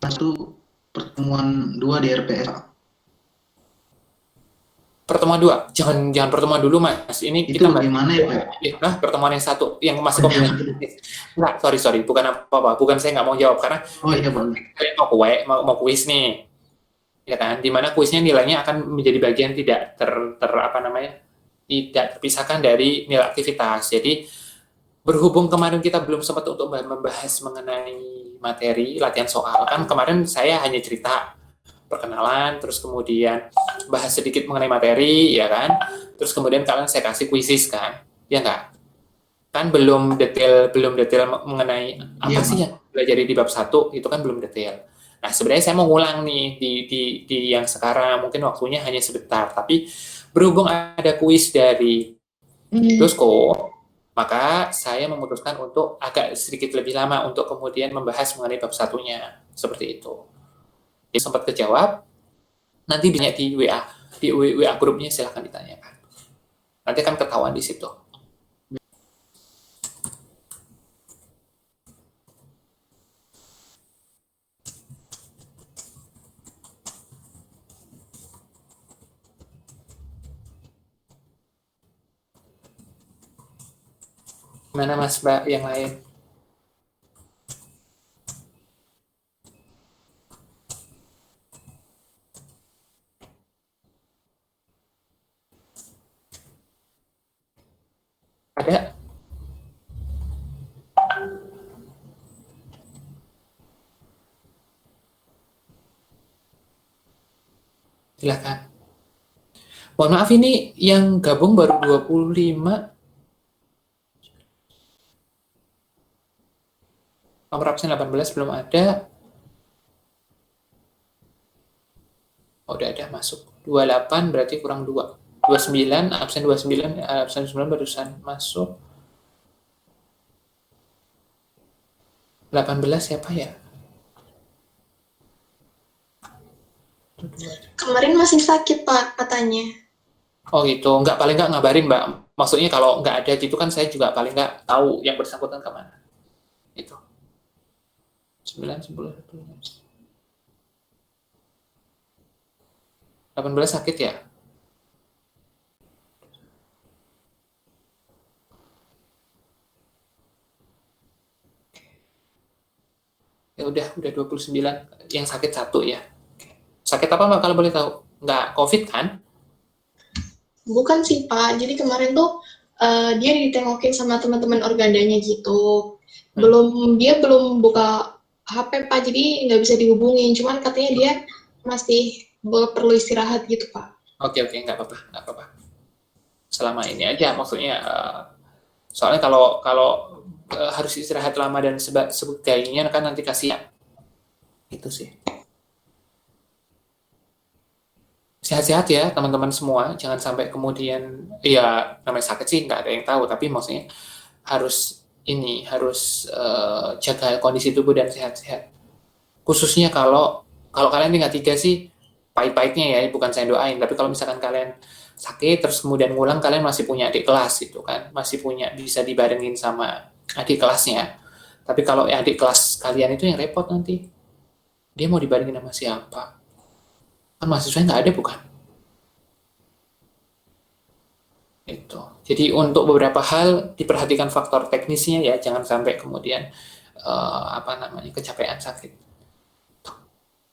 Satu pertemuan 2 di RPS. Pertemuan 2, jangan pertemuan dulu Mas. Ini Itu kita bagaimana ya Pak? pertemuan yang 1 yang masih komunikasi bisnis. Enggak, sorry, bukan apa-apa, bukan saya nggak mau jawab karena Oh iya Pak. kalian mau kuis nih, ya kan? Dimana kuisnya nilainya akan menjadi bagian tidak tidak terpisahkan dari nilai aktivitas. Jadi berhubung kemarin kita belum sempat untuk membahas mengenai materi latihan soal, kan kemarin saya hanya cerita perkenalan, terus kemudian bahas sedikit mengenai materi, ya kan? Terus kemudian kalian saya kasih kuisis kan, ya nggak? Kan belum detail mengenai apa Iya sih Pak. yang belajar di bab 1 itu kan belum detail. Nah, sebenarnya saya mau ngulang nih di yang sekarang, mungkin waktunya hanya sebentar, tapi berhubung ada kuis dari Dusko, maka saya memutuskan untuk agak sedikit lebih lama untuk kemudian membahas mengenai bab satunya, seperti itu. Jadi sempat kejawab, nanti banyak di WA grupnya silahkan ditanyakan. Nanti akan ketahuan di situ. Mana Mas Mbak yang lain? Ada? Silahkan. Mohon maaf ini yang gabung baru 25. Nomor absen 18 belum ada. Oh, udah ada masuk. 28 berarti kurang 2. 29, absen 29, absen 9 barusan masuk. 18 siapa ya? Kemarin masih sakit Pak katanya. Oh gitu, paling nggak ngabarin Mbak. Maksudnya kalau nggak ada gitu kan saya juga paling nggak tahu yang bersangkutan kemana. Itu. 9, 10, 11. 18 sakit ya? Ya udah 29. Yang sakit 1 ya. Sakit apa Mbak kalau boleh tahu? Nggak COVID kan? Bukan sih Pak, jadi kemarin tuh dia ditengokin sama teman-teman organdanya gitu. Dia belum buka HP Pak, jadi nggak bisa dihubungin. Cuman katanya dia masih perlu istirahat gitu Pak. Oke, nggak apa-apa. Selama ini aja maksudnya. Soalnya kalau harus istirahat lama dan sebagainya kan nanti kasihan. Itu sih. Sehat-sehat ya teman-teman semua, jangan sampai kemudian ya namanya sakit sih nggak ada yang tahu, tapi maksudnya harus jaga kondisi tubuh dan sehat-sehat. Khususnya kalau kalian tinggal 3 sih pahit-pahitnya ya, bukan saya doain, tapi kalau misalkan kalian sakit terus kemudian ngulang, kalian masih punya adik kelas gitu kan, masih punya bisa dibarengin sama adik kelasnya. Tapi kalau adik kelas kalian itu yang repot nanti, dia mau dibarengin sama siapa? Kan mahasiswa nggak ada bukan? Itu. Jadi untuk beberapa hal diperhatikan faktor teknisnya ya, jangan sampai kemudian kecapean sakit.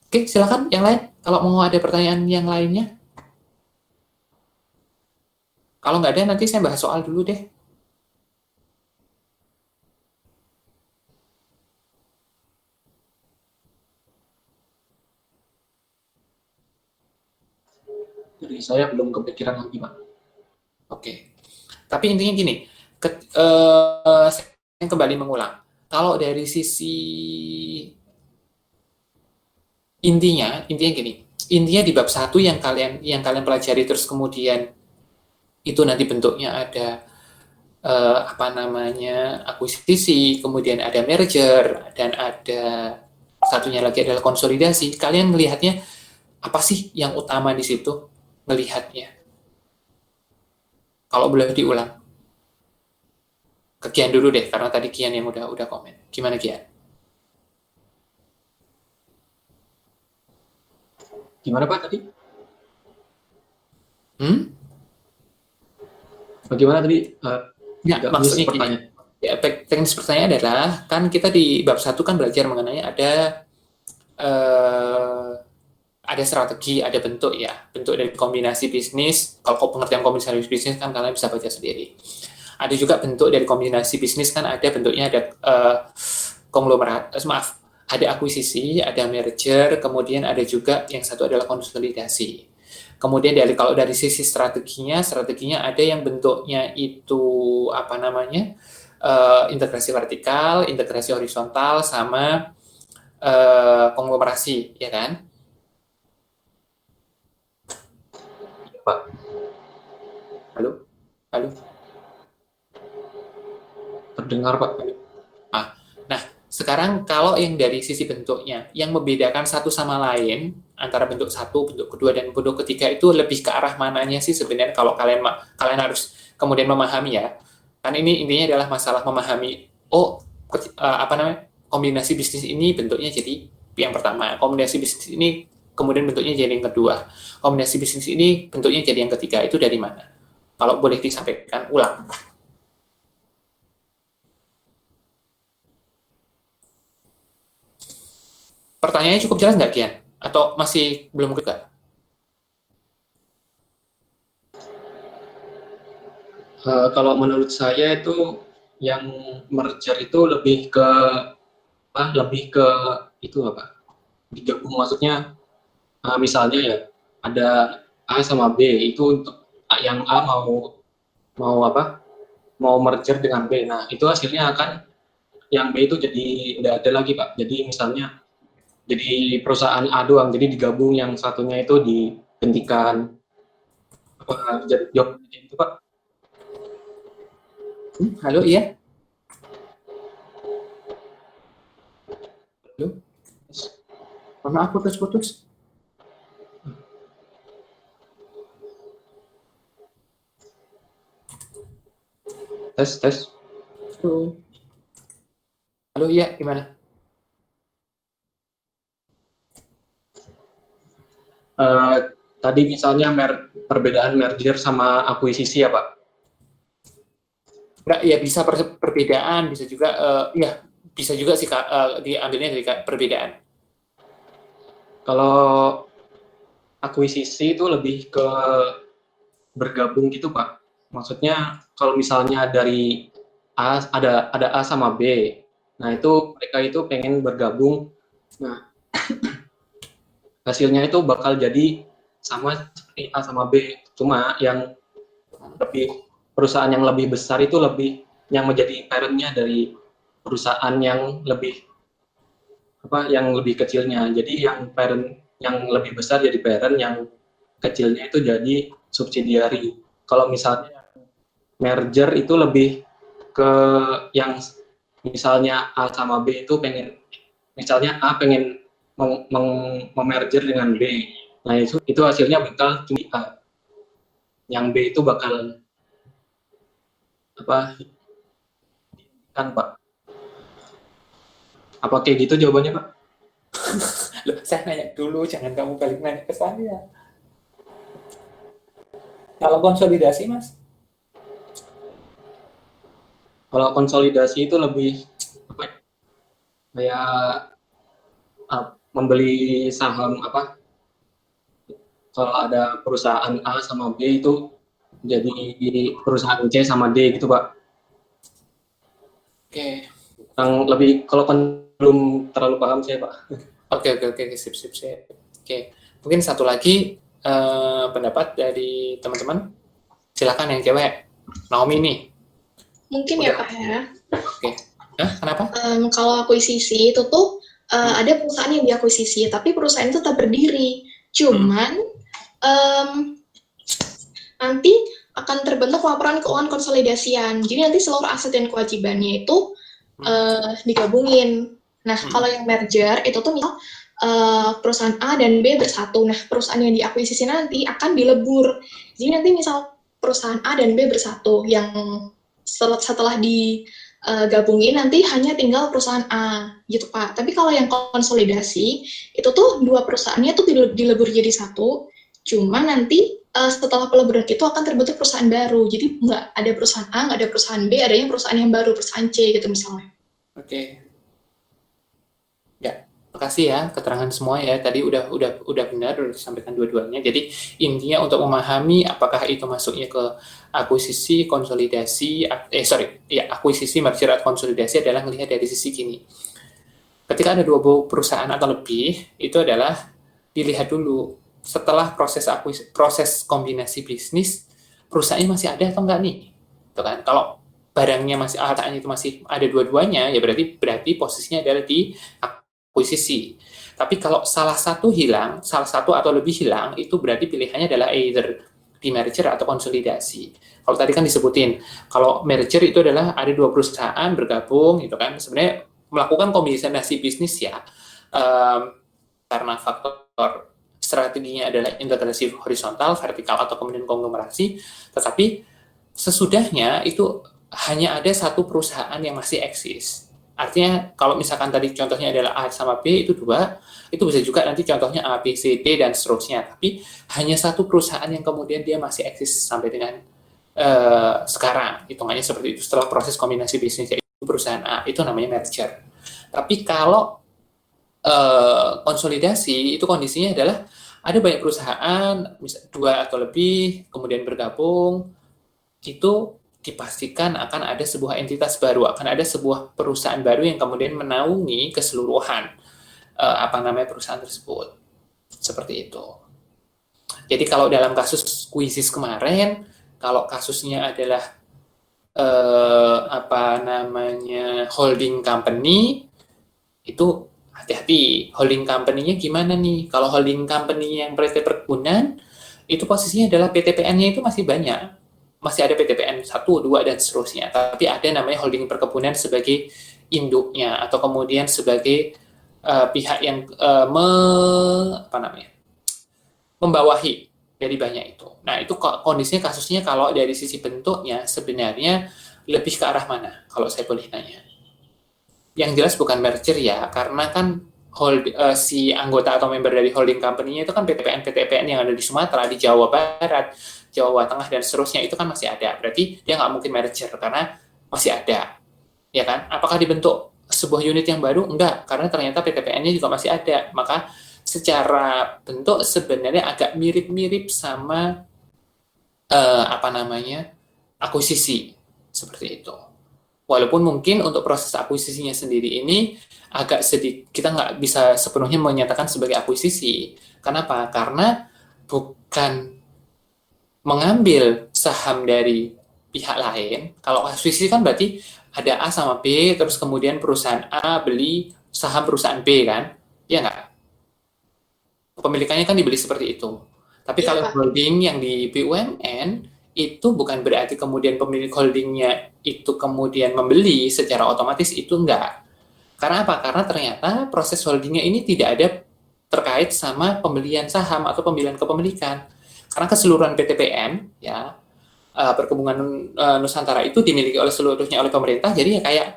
Oke, silakan yang lain. Kalau mau ada pertanyaan yang lainnya. Kalau nggak ada nanti saya bahas soal dulu deh. Jadi saya belum kepikiran lagi Pak. Oke. Tapi intinya gini, saya kembali mengulang. Kalau dari sisi intinya gini. Intinya di bab 1 yang kalian pelajari terus kemudian itu nanti bentuknya ada akuisisi, kemudian ada merger, dan ada satunya lagi adalah konsolidasi. Kalian melihatnya apa sih yang utama di situ? Melihatnya. Kalau boleh diulang. Ke Kian dulu deh, karena tadi Kian yang udah komen. Gimana Kian? Gimana Pak tadi? Bagaimana tadi? Ya, maksudnya gini. Ya, teknis pertanyaan adalah, kan kita di bab 1 kan belajar mengenai ada strategi, ada bentuk ya. Bentuk dari kombinasi bisnis. Kalau pengertian kombinasi bisnis kan kalian bisa baca sendiri. Ada juga bentuk dari kombinasi bisnis kan ada bentuknya ada konglomerat, ada akuisisi, ada merger, kemudian ada juga yang satu adalah konsolidasi. Kemudian kalau dari sisi strateginya ada yang bentuknya itu integrasi vertikal, integrasi horizontal, sama konglomerasi, ya kan? Pak. Halo? Terdengar Pak. Nah, sekarang kalau yang dari sisi bentuknya, yang membedakan satu sama lain antara bentuk satu, bentuk kedua, dan bentuk ketiga itu lebih ke arah mananya sih sebenarnya kalau kalian harus kemudian memahami ya. Kan ini intinya adalah masalah memahami, kombinasi bisnis ini bentuknya jadi yang pertama, kombinasi bisnis ini kemudian bentuknya jadi yang kedua, kombinasi bisnis ini bentuknya jadi yang ketiga, itu dari mana? Kalau boleh disampaikan ulang. Pertanyaannya cukup jelas nggak, Kian? Atau masih belum juga? Kalau menurut saya itu yang merger itu lebih ke itu apa? Digabung, maksudnya misalnya ya ada A sama B, itu untuk yang A mau merger dengan B. Nah, itu hasilnya akan yang B itu jadi udah ada lagi Pak. Jadi misalnya jadi perusahaan A doang, jadi digabung, yang satunya itu dihentikan. Jadi job itu Pak. Halo, iya? Halo? Maaf, putus. Tes. Halo, iya, gimana? Tadi misalnya perbedaan merger sama akuisisi ya Pak? Ya bisa perbedaan, bisa juga bisa juga sih diambilnya dari perbedaan. Kalau akuisisi itu lebih ke bergabung gitu Pak. Maksudnya kalau misalnya dari A ada A sama B. Nah, itu mereka itu pengen bergabung. Nah, hasilnya itu bakal jadi sama seperti A sama B. Cuma yang perusahaan yang lebih besar itu yang menjadi parent-nya dari perusahaan yang lebih kecilnya. Jadi yang parent yang lebih besar jadi parent, yang kecilnya itu jadi subsidiary. Kalau misalnya merger itu lebih ke yang misalnya A sama B itu misalnya A pengen memerger dengan B. Nah, itu hasilnya bakal cuma A. Yang B itu bakal kan Pak? Apa kayak gitu jawabannya Pak? Loh, saya nanya dulu, jangan kamu balik nanya ke saya. Kalau konsolidasi, Mas? Kalau konsolidasi itu lebih kayak membeli saham kalau ada perusahaan A sama B itu jadi perusahaan C sama D gitu Pak. Oke. Yang lebih kalau belum terlalu paham saya Pak. Oke, sip. Oke, mungkin satu lagi pendapat dari teman-teman. Silakan yang cewek, Naomi nih. Mungkin ya Pak ya. Oke. Kenapa? Kalau akuisisi itu tuh ada perusahaan yang diakuisisi, tapi perusahaan itu tetap berdiri. Cuman nanti akan terbentuk laporan keuangan konsolidasian. Jadi nanti seluruh aset dan kewajibannya itu digabungin. Nah, kalau yang merger itu tuh misal perusahaan A dan B bersatu. Nah, perusahaan yang diakuisisi nanti akan dilebur. Jadi nanti misal perusahaan A dan B bersatu, yang setelah gabungin nanti hanya tinggal perusahaan A gitu Pak. Tapi kalau yang konsolidasi itu tuh dua perusahaannya tuh dilebur jadi satu. Cuma nanti setelah peleburan itu akan terbentuk perusahaan baru. Jadi nggak ada perusahaan A, nggak ada perusahaan B, adanya perusahaan yang baru, perusahaan C gitu misalnya. Oke. Ya, makasih ya keterangan semua ya. Tadi udah benar, udah disampaikan dua-duanya. Jadi intinya untuk memahami apakah itu masuknya ke akuisisi, konsolidasi, akuisisi, merger atau konsolidasi adalah melihat dari sisi gini. Ketika ada dua perusahaan atau lebih, itu adalah dilihat dulu setelah proses kombinasi bisnis, perusahaannya masih ada atau enggak nih? Itu kan. Kalau barangnya masih hartanya itu masih ada dua-duanya, ya berarti posisinya adalah di akuisisi. Tapi kalau salah satu atau lebih hilang, itu berarti pilihannya adalah either di merger atau konsolidasi. Kalau tadi kan disebutin, kalau merger itu adalah ada dua perusahaan bergabung, gitu kan. Sebenarnya melakukan kombinasi bisnis ya, karena faktor strateginya adalah integrasi horizontal, vertikal, atau kemudian konglomerasi, tetapi sesudahnya itu hanya ada satu perusahaan yang masih eksis. Artinya kalau misalkan tadi contohnya adalah A sama B itu dua, itu bisa juga nanti contohnya A, B, C, D dan seterusnya. Tapi hanya satu perusahaan yang kemudian dia masih eksis sampai dengan sekarang. Hitungannya seperti itu setelah proses kombinasi bisnis, yaitu perusahaan A, itu namanya merger. Tapi kalau konsolidasi itu kondisinya adalah ada banyak perusahaan, misalnya dua atau lebih, kemudian bergabung, itu dipastikan akan ada sebuah entitas baru, akan ada sebuah perusahaan baru yang kemudian menaungi keseluruhan perusahaan tersebut. Seperti itu. Jadi kalau dalam kasus Quizizz kemarin, kalau kasusnya adalah holding company, itu hati-hati. Holding company-nya gimana nih? Kalau holding company yang PT Perkebunan, itu posisinya adalah PTPN-nya itu masih banyak. Masih ada PTPN 1, 2, dan seterusnya. Tapi ada namanya holding perkebunan sebagai induknya, atau kemudian sebagai pihak yang membawahi dari banyak itu. Nah, itu kondisinya, kasusnya kalau dari sisi bentuknya sebenarnya lebih ke arah mana, kalau saya boleh tanya? Yang jelas bukan merger ya, karena kan si anggota atau member dari holding company-nya itu kan PTPN yang ada di Sumatera, di Jawa Barat, Jawa Tengah, dan seterusnya, itu kan masih ada. Berarti dia nggak mungkin merger, karena masih ada. Ya kan? Apakah dibentuk sebuah unit yang baru? Enggak, karena ternyata PTPN-nya juga masih ada. Maka secara bentuk sebenarnya agak mirip-mirip sama akuisisi. Seperti itu. Walaupun mungkin untuk proses akuisisinya sendiri ini agak sedikit, kita nggak bisa sepenuhnya menyatakan sebagai akuisisi. Kenapa? Karena bukan mengambil saham dari pihak lain. Kalau akuisisi kan berarti ada A sama B, terus kemudian perusahaan A beli saham perusahaan B kan? Ya nggak? Kepemilikannya kan dibeli seperti itu. Tapi ya, kalau holding yang di BUMN, itu bukan berarti kemudian pemilik holdingnya itu kemudian membeli secara otomatis, itu enggak. Karena apa? Karena ternyata proses holdingnya ini tidak ada terkait sama pembelian saham atau pembelian kepemilikan. Karena keseluruhan PTPN, ya, Perkebunan Nusantara itu dimiliki seluruhnya oleh pemerintah, jadi ya kayak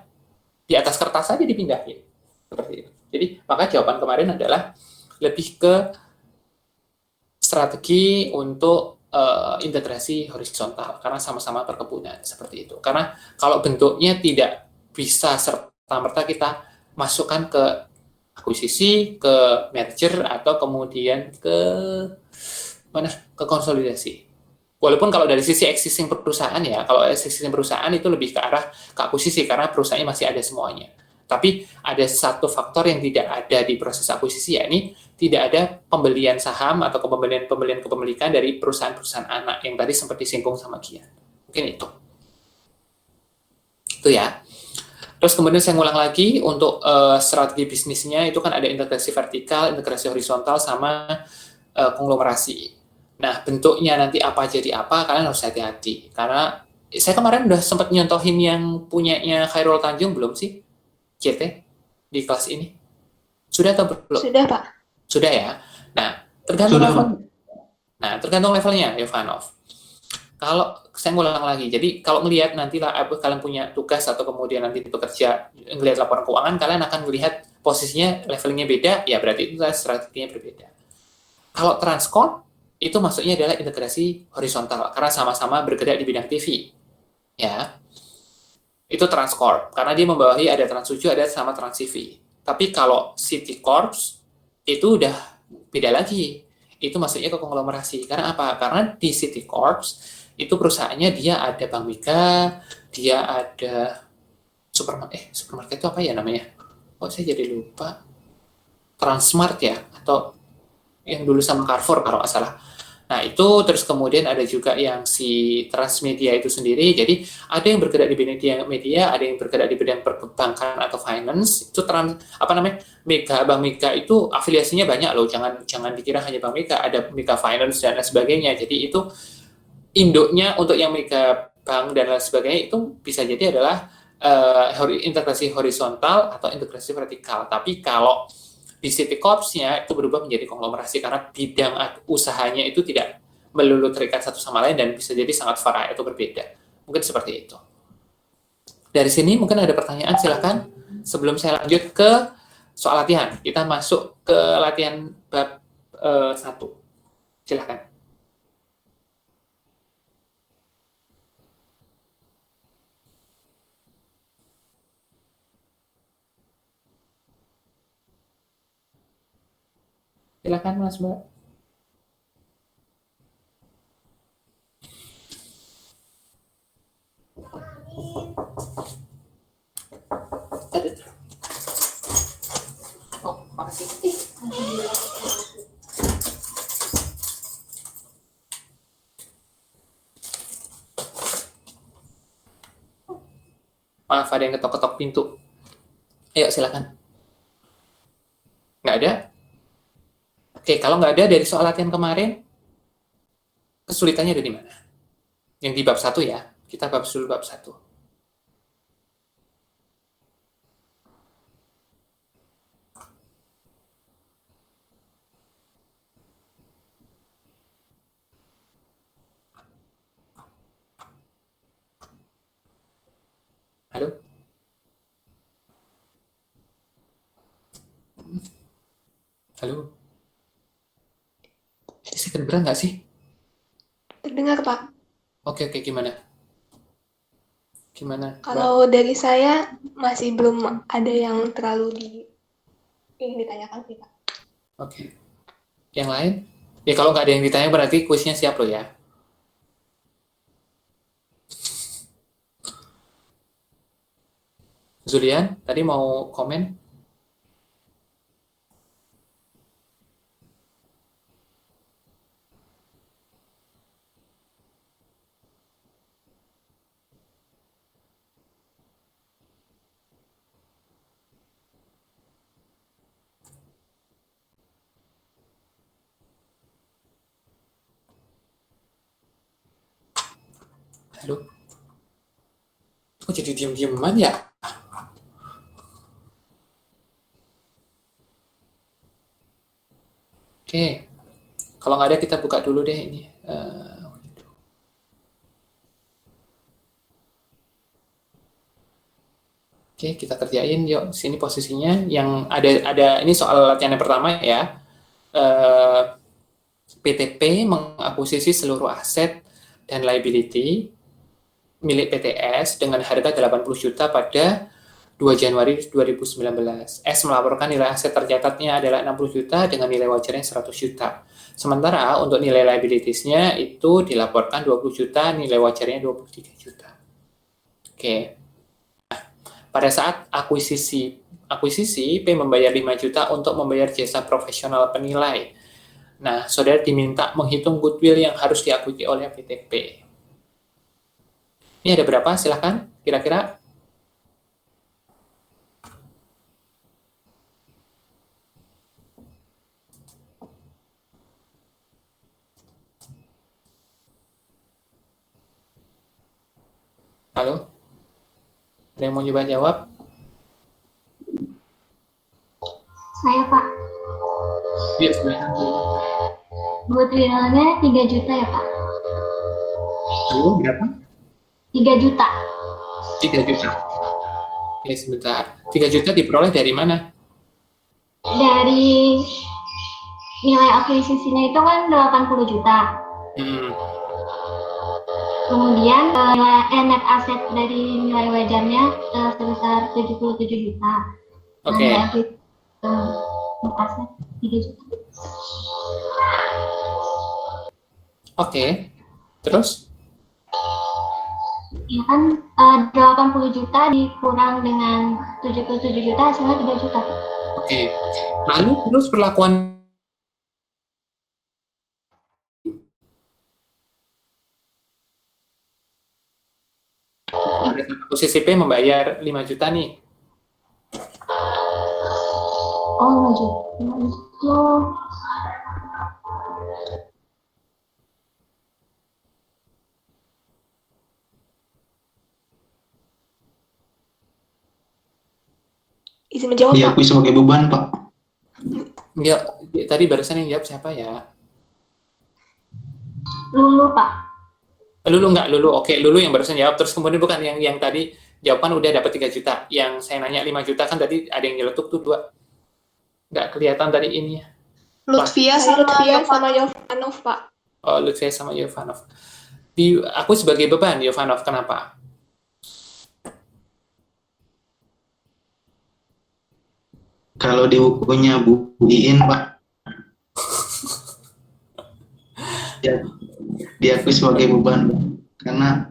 di atas kertas saja dipindahin. Seperti itu. Jadi, maka jawaban kemarin adalah lebih ke strategi untuk integrasi horizontal, karena sama-sama perkebunan, seperti itu. Karena kalau bentuknya tidak bisa serta-merta kita masukkan ke akuisisi, ke merger, atau kemudian ke konsolidasi. Walaupun kalau dari sisi existing perusahaan ya, kalau existing perusahaan itu lebih ke arah ke akuisisi, karena perusahaannya masih ada semuanya. Tapi ada satu faktor yang tidak ada di proses akuisisi, yakni tidak ada pembelian saham atau pembelian kepemilikan dari perusahaan-perusahaan anak yang tadi sempat disinggung sama Gian. Mungkin itu. Itu ya. Terus kemudian saya ngulang lagi untuk strategi bisnisnya, itu kan ada integrasi vertikal, integrasi horizontal, sama konglomerasi. Nah, bentuknya nanti apa jadi apa, kalian harus hati-hati. Karena saya kemarin udah sempat nyontohin yang punyanya Khairul Tanjung, belum sih? JT di kelas ini? Sudah atau belum? Sudah, Pak. Sudah ya. Nah, tergantung levelnya, Yovanov. Kalau saya ngulang lagi, jadi kalau melihat nanti lah kalian punya tugas atau kemudian nanti bekerja ngelihat laporan keuangan, kalian akan melihat posisinya levelingnya beda, ya berarti itu strateginya berbeda. Kalau transcorp itu maksudnya adalah integrasi horizontal karena sama-sama bergerak di bidang TV, ya. Itu transcorp karena dia membawahi ada Trans 7 ada sama Trans TV. Tapi kalau City Corps itu udah beda lagi. Itu maksudnya ke konglomerasi. Karena apa? Karena di City Corps itu perusahaannya dia ada Bank Mega, dia ada supermarket itu apa ya namanya? Oh, saya jadi lupa. Transmart ya atau yang dulu sama Carrefour kalau nggak salah. Nah, itu terus kemudian ada juga yang si Transmedia itu sendiri. Jadi, ada yang bergerak di bidang media, ada yang bergerak di bidang perbankan atau finance. Itu Bank Mega itu afiliasinya banyak loh. Jangan dikira hanya Bank Mega, ada Mega Finance dan lain sebagainya. Jadi, itu induknya untuk yang Mega Bank dan lain sebagainya itu bisa jadi adalah integrasi horizontal atau integrasi vertikal. Tapi kalau di City Corps-nya itu berubah menjadi konglomerasi karena bidang usahanya itu tidak melulu terikat satu sama lain dan bisa jadi sangat variatif atau berbeda. Mungkin seperti itu. Dari sini mungkin ada pertanyaan, silakan. Sebelum saya lanjut ke soal latihan, kita masuk ke latihan bab 1. Silakan. Silakan Mas Mbak. Oh, makasih. Maaf, ada yang ketok-ketok pintu. Ayo, silakan. Nggak ada? Oke, kalau nggak ada dari soal latihan kemarin, kesulitannya ada di mana? Yang di bab 1 ya. Kita bahas dulu bab 1. Halo? Halo? Saya kedengeran nggak sih? Terdengar, Pak. Oke, gimana? Gimana? Kalau dari saya masih belum ada yang terlalu ingin ditanyakan sih, Pak. Oke. Yang lain? Ya kalau nggak ada yang ditanya berarti kuisnya siap loh ya. Zulian, tadi mau komen? Halo? Kok jadi diam-diaman ya? Oke. Kalau nggak ada kita buka dulu deh ini. Oke, kita kerjain yuk. Sini posisinya yang ada ini soal latihan yang pertama ya. PTP mengakuisisi seluruh aset dan liability milik PTS dengan harga 80 juta pada 2 Januari 2019. S melaporkan nilai aset tercatatnya adalah 60 juta dengan nilai wajarnya 100 juta. Sementara untuk nilai liabilities-nya itu dilaporkan 20 juta, nilai wajarnya 23 juta. Oke. Pada saat akuisisi P membayar 5 juta untuk membayar jasa profesional penilai. Nah, saudara diminta menghitung goodwill yang harus diakui oleh PTP. Ini ada berapa? Silahkan, kira-kira. Halo? Ada yang mau coba jawab? Saya, Pak. Iya, silahkan. Goodwill-nya 3 juta ya, Pak? Lalu berapa? 3 juta. 3 juta. Oke, sebentar. 3 juta diperoleh dari mana? Dari nilai akuisisinya itu kan 80 juta. Kemudian net aset dari nilai wajarnya sebesar 77 juta. Oke. Nilai net aset 3 juta. Oke. Terus? Ya kan 80 juta dikurang dengan 77 juta hasilnya 3 juta. Oke. Lalu terus perlakuan posisi P membayar 5 juta nih. Oh, 5 juta. Itu Izin menjawab, Pak. Diakui sebagai beban, Pak. Enggak, tadi barusan yang jawab siapa ya? Lulu, Pak. Lulu enggak, Lulu. Oke, Lulu yang barusan jawab. Terus kemudian bukan yang tadi jawaban udah dapat 3 juta. Yang saya nanya 5 juta kan tadi ada yang nyeletuk tuh 2. Enggak kelihatan tadi ini ya. Lutfia sama Yovanov, Pak. Oh, Lutfi sama Yovanov. Aku sebagai beban, Yovanov. Kenapa? Kalau di bukunya Bu Iin, Pak, diakui sebagai beban, karena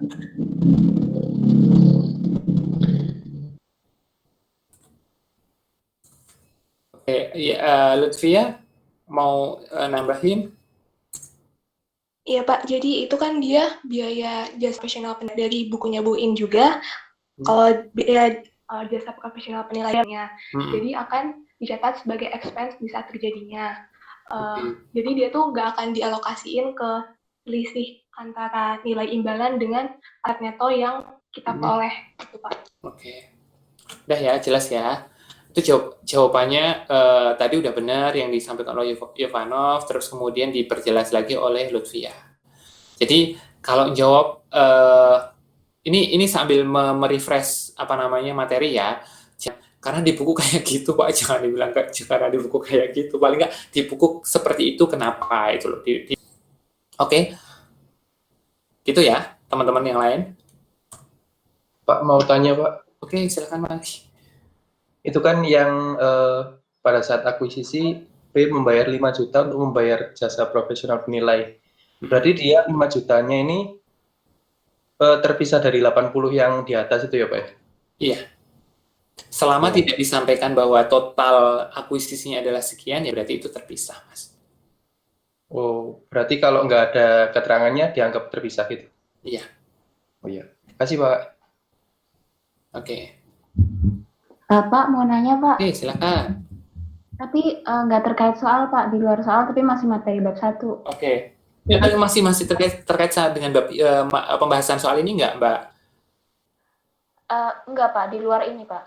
Oke, ya, Lutfia mau nambahin? Iya, Pak. Jadi itu kan dia biaya jasa profesional dari bukunya Bu In juga. Kalau biaya jasa profesional penilaiannya, jadi akan dicatat sebagai expense di saat terjadinya. Jadi dia tuh nggak akan dialokasiin ke selisih antara nilai imbalan dengan aset neto yang kita peroleh, gitu, Pak. Oke. Udah ya, jelas ya. Itu jawabannya tadi udah benar yang disampaikan oleh Yovanov, terus kemudian diperjelas lagi oleh Lutfia. Jadi kalau jawab ini sambil merefresh materi ya, karena di buku kayak gitu Pak, jangan dibilang karena di buku kayak gitu, paling nggak di buku seperti itu kenapa itu loh. Oke, gitu ya teman-teman yang lain. Pak mau tanya Pak. Oke, silakan Mas. Itu kan yang pada saat akuisisi P membayar 5 juta untuk membayar jasa profesional penilai. Berarti dia 5 jutanya ini terpisah dari 80 yang di atas itu ya Pak? Iya. Selama tidak disampaikan bahwa total akuisisinya adalah sekian, ya berarti itu terpisah, Mas. Oh, berarti kalau nggak ada keterangannya dianggap terpisah gitu? Iya. Oh iya. Kasih Pak. Oke. Pak, mau nanya Pak. Oke, silakan. Tapi nggak terkait soal Pak, di luar soal, tapi masih materi bab 1. Oke. Ya, masih terkait dengan pembahasan soal ini nggak, Mbak? Enggak Pak, di luar ini Pak.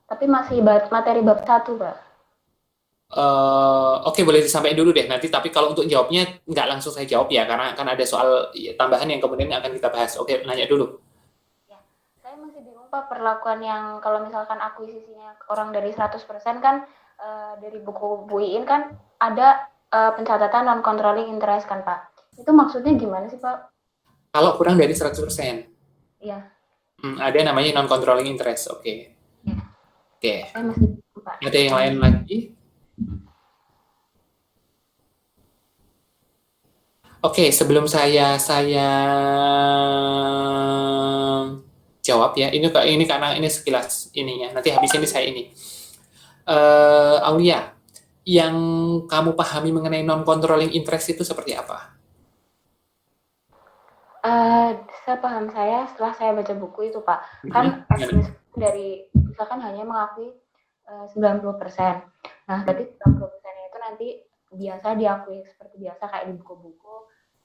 Tapi masih materi bab 1 Pak. Oke, boleh disampaikan dulu deh nanti. Tapi kalau untuk jawabnya nggak langsung saya jawab ya, karena kan ada soal tambahan yang kemudian akan kita bahas. Oke, nanya dulu. Ya, saya masih bingung Pak perlakuan yang kalau misalkan akuisisinya kurang dari 100% kan dari buku Bu Iin kan ada pencatatan non-controlling interest kan Pak. Itu maksudnya gimana sih Pak? Kalau kurang dari 100%? Iya. Ada namanya non-controlling interest, oke. Ya. Oke. Saya masih bingung Pak. Ada yang lain lagi? Oke, sebelum saya jawab ya. Ini karena ini sekilas ininya. Nanti habis ini saya ini. Aulia, yang kamu pahami mengenai non-controlling interest itu seperti apa? Sepaham saya setelah saya baca buku itu Pak, kan dari misalkan hanya mengakui 90%. Nah, berarti 90% itu nanti biasa diakui seperti biasa kayak di buku-buku,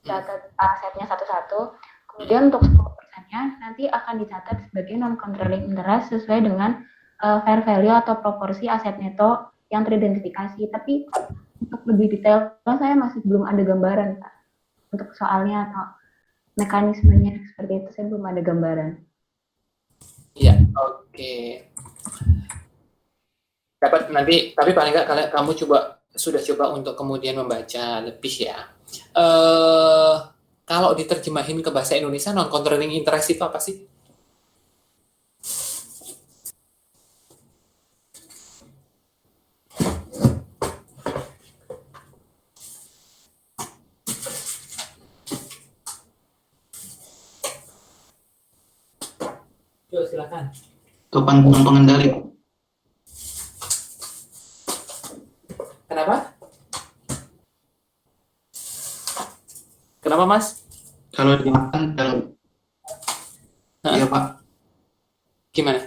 catat asetnya satu-satu. Kemudian untuk 10%-nya nanti akan dicatat sebagai non-controlling interest sesuai dengan fair value atau proporsi aset neto yang teridentifikasi. Tapi untuk lebih detail, saya masih belum ada gambaran Pak untuk soalnya atau mekanismenya seperti itu saya belum ada gambaran. Iya, oke. Dapat nanti, tapi paling nggak kamu sudah coba untuk kemudian membaca lebih ya. Kalau diterjemahin ke bahasa Indonesia, non-controlling interest itu apa sih? Yuk, silakan. Kepanjangan pengendali. Kenapa? Kenapa, Mas? Kalau dimakan dalam, ya Pak. Gimana?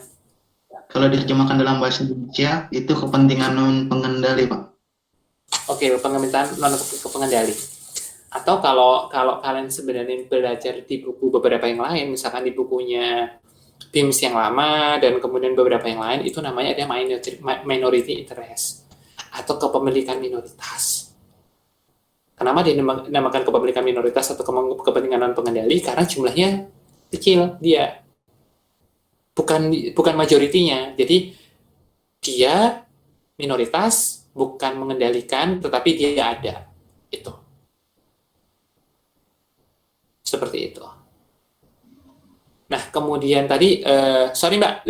Kalau diterjemahkan dalam bahasa Indonesia itu kepentingan non pengendali, Pak. Oke, pengertian non pengendali. Atau kalau kalian sebenarnya belajar di buku beberapa yang lain, misalkan di bukunya BIMS yang lama dan kemudian beberapa yang lain, itu namanya ada minority interest atau kepemilikan minoritas. Kenapa dinamakan kepemilikan minoritas atau kepentingan non pengendali? Karena jumlahnya kecil dia, bukan majoritinya. Jadi dia minoritas, bukan mengendalikan, tetapi dia ada. Itu seperti itu. Nah, kemudian tadi, sorry Mbak,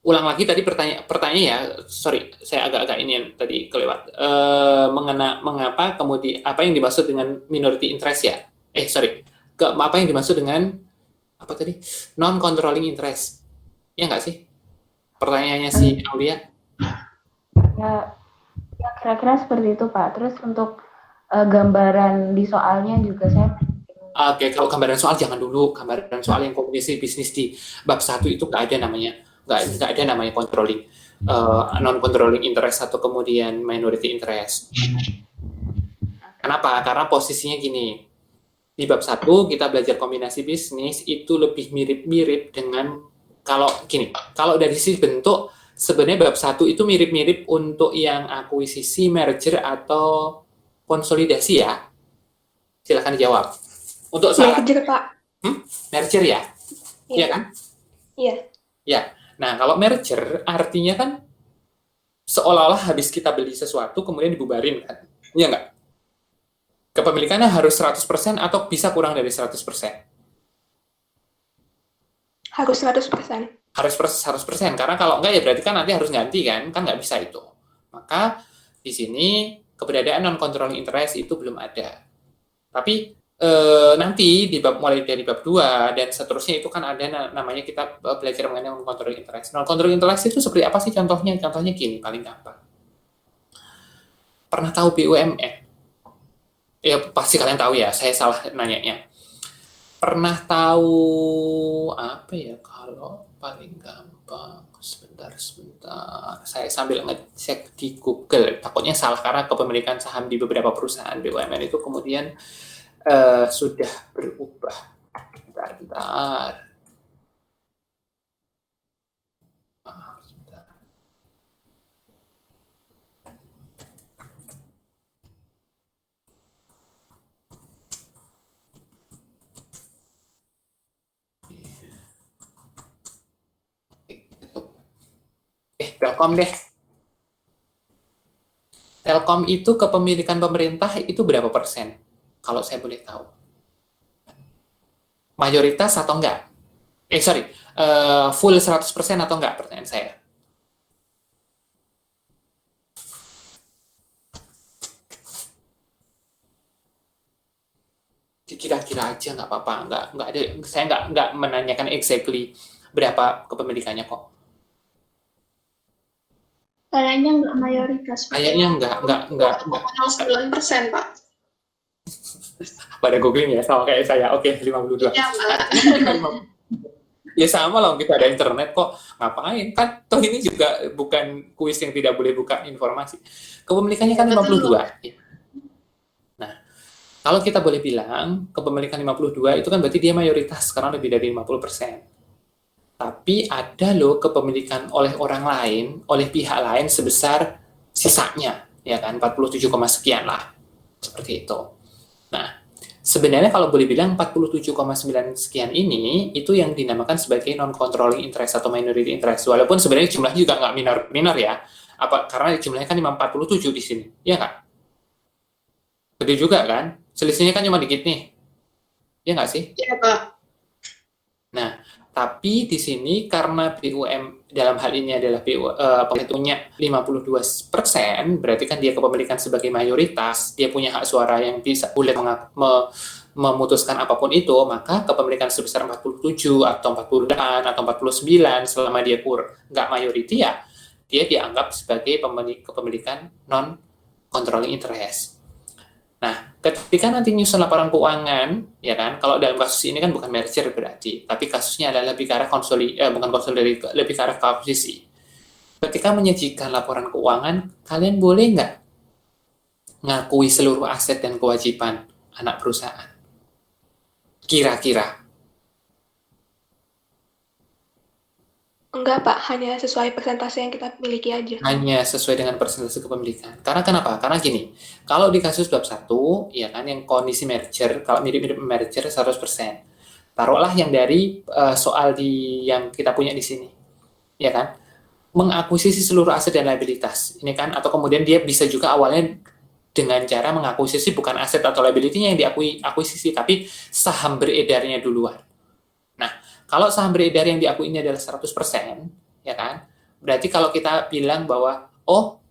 ulang lagi tadi pertanyaan ya, sorry, saya agak-agak ini tadi kelewat. Mengapa kemudian, apa yang dimaksud dengan minority interest ya? Apa yang dimaksud dengan, apa tadi? Non-controlling interest. Ya nggak sih? Pertanyaannya si Aulia? Ya kira-kira seperti itu Pak. Terus untuk gambaran di soalnya juga saya. Oke, kalau gambaran soal jangan dulu. Gambaran soal yang komunikasi bisnis di bab 1 itu nggak ada namanya. Nggak ada namanya controlling, non-controlling interest atau kemudian minority interest. Kenapa? Karena posisinya gini. Di bab 1 kita belajar kombinasi bisnis itu lebih mirip-mirip dengan kalau dari sisi bentuk sebenarnya bab 1 itu mirip-mirip untuk yang akuisisi, merger atau konsolidasi ya. Silakan dijawab. Untuk Merger, Pak. Merger ya? Iya kan? Iya. Ya. Nah, kalau merger artinya kan seolah-olah habis kita beli sesuatu kemudian dibubarin kan? Iya nggak? Kepemilikannya harus 100% atau bisa kurang dari 100%? Harus 100%. Harus 100%, karena kalau enggak ya berarti kan nanti harus ganti kan nggak bisa itu. Maka di sini keberadaan non-controlling interest itu belum ada. Tapi nanti mulai dari bab 2 dan seterusnya itu kan ada namanya kita belajar mengenai non-controlling interest. Non-controlling interest itu seperti apa sih contohnya? Contohnya gini, paling gampang. Pernah tahu BUMN? Ya pasti kalian tahu ya, saya salah nanyanya. Pernah tahu apa ya kalau paling gampang? Sebentar. Saya sambil ngecek di Google. Takutnya salah karena kepemilikan saham di beberapa perusahaan BUMN itu kemudian sudah berubah. Bentar. Telkom deh. Telkom itu kepemilikan pemerintah itu berapa persen? Kalau saya boleh tahu. Mayoritas atau enggak? Full 100% atau enggak pertanyaan saya? Kira-kira aja nggak apa-apa. Nggak ada. Saya nggak menanyakan exactly berapa kepemilikannya kok. Kayaknya nggak mayoritas. Kayaknya nggak. 0,09%, Pak. Pada googling ya, sama kayak saya. Oke, 52. Iya, Pak. Ya sama lah, kita ada internet kok. Ngapain? Kan toh ini juga bukan kuis yang tidak boleh buka informasi. Kepemilikannya kan 52. Nah, kalau kita boleh bilang, kepemilikan 52 itu kan berarti dia mayoritas, karena lebih dari 50%. Tapi ada loh kepemilikan oleh orang lain, oleh pihak lain sebesar sisanya, ya kan, 47, sekian lah. Seperti itu. Nah, sebenarnya kalau boleh bilang 47,9 sekian ini itu yang dinamakan sebagai non-controlling interest atau minority interest. Walaupun sebenarnya jumlahnya juga nggak minor ya. Karena jumlahnya kan 47 di sini, ya nggak? Gede juga kan? Selisihnya kan cuma dikit nih, ya nggak sih? Iya, Pak. Nah, tapi di sini karena BUM dalam hal ini adalah penghitungnya 52%, berarti kan dia kepemilikan sebagai mayoritas, dia punya hak suara yang bisa boleh memutuskan apapun itu, maka kepemilikan sebesar 47 atau 48 atau 49 selama dia nggak mayoriti ya, dia dianggap sebagai kepemilikan non-controlling interest. Nah, ketika nanti nyusun laporan keuangan, ya kan, kalau dalam kasus ini kan bukan merger berarti, tapi kasusnya adalah lebih ke arah lebih ke arah akuisisi. Ketika menyajikan laporan keuangan, kalian boleh nggak ngakui seluruh aset dan kewajiban anak perusahaan? Kira-kira. Enggak, Pak. Hanya sesuai persentase yang kita miliki aja. Hanya sesuai dengan persentase kepemilikan. Karena kenapa? Karena gini, kalau di kasus bab 1, ya kan, yang kondisi merger, kalau mirip-mirip merger 100%. Taruhlah yang dari soal yang kita punya di sini. Ya kan? Mengakuisisi seluruh aset dan liabilitas. Ini kan, atau kemudian dia bisa juga awalnya dengan cara mengakuisisi bukan aset atau liability-nya yang diakuisisi, tapi saham beredarnya duluan. Nah, kalau saham beredar yang diakui ini adalah 100%, ya kan? Berarti kalau kita bilang bahwa, oh,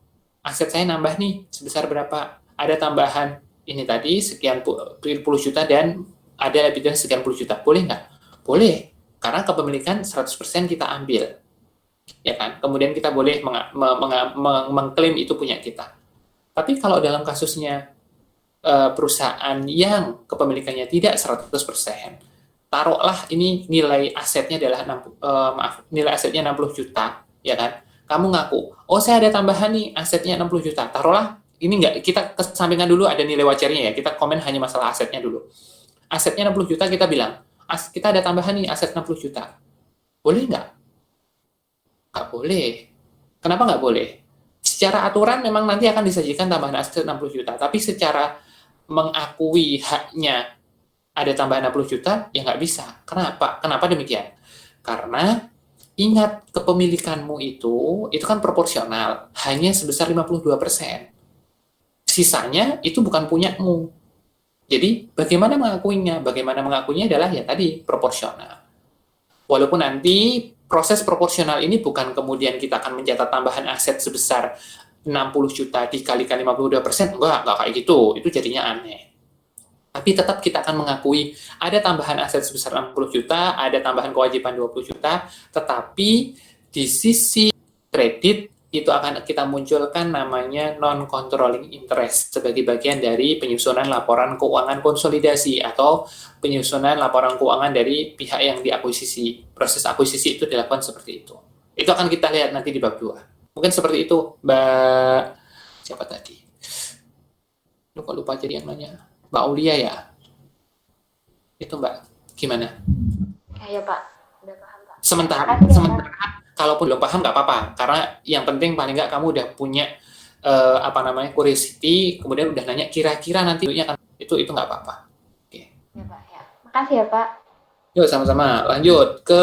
aset saya nambah nih, sebesar berapa? Ada tambahan ini tadi, sekian puluh juta, dan ada liabilitas sekian puluh juta. Boleh nggak? Boleh. Karena kepemilikan 100% kita ambil. Ya kan? Kemudian kita boleh mengklaim itu punya kita. Tapi kalau dalam kasusnya perusahaan yang kepemilikannya tidak 100%, taruhlah ini nilai asetnya adalah nilai asetnya 60 juta, ya kan? Kamu ngaku, oh saya ada tambahan nih asetnya 60 juta. Taruhlah ini enggak, kita kesampingkan dulu ada nilai wajarnya ya. Kita komen hanya masalah asetnya dulu. Asetnya 60 juta kita bilang, kita ada tambahan nih aset 60 juta. Boleh nggak? Nggak boleh. Kenapa nggak boleh? Secara aturan memang nanti akan disajikan tambahan aset 60 juta, tapi secara mengakui haknya ada tambahan 60 juta, ya nggak bisa. Kenapa? Kenapa demikian? Karena ingat, kepemilikanmu itu kan proporsional, hanya sebesar 52%. Sisanya itu bukan punyamu. Jadi, bagaimana mengakuinya? Bagaimana mengakuinya adalah ya tadi, proporsional. Walaupun nanti proses proporsional ini bukan kemudian kita akan mencatat tambahan aset sebesar 60 juta dikalikan 52%, enggak kayak gitu, itu jadinya aneh. Tapi tetap kita akan mengakui ada tambahan aset sebesar 60 juta, ada tambahan kewajiban 20 juta, tetapi di sisi kredit itu akan kita munculkan namanya non-controlling interest sebagai bagian dari penyusunan laporan keuangan konsolidasi atau penyusunan laporan keuangan dari pihak yang diakuisisi. Proses akuisisi itu dilakukan seperti itu. Itu akan kita lihat nanti di bab 2. Mungkin seperti itu, Mbak siapa tadi? Lupa jadi yang nanya. Mbak Aulia ya? Itu Mbak, gimana? Ya Pak, udah paham Pak. Sementara kalaupun belum paham nggak apa-apa, karena yang penting paling nggak kamu udah punya curiosity, kemudian udah nanya kira-kira nanti itu nggak apa-apa. Oke. Ya Pak, ya. Makasih ya Pak. Yuk sama-sama lanjut ke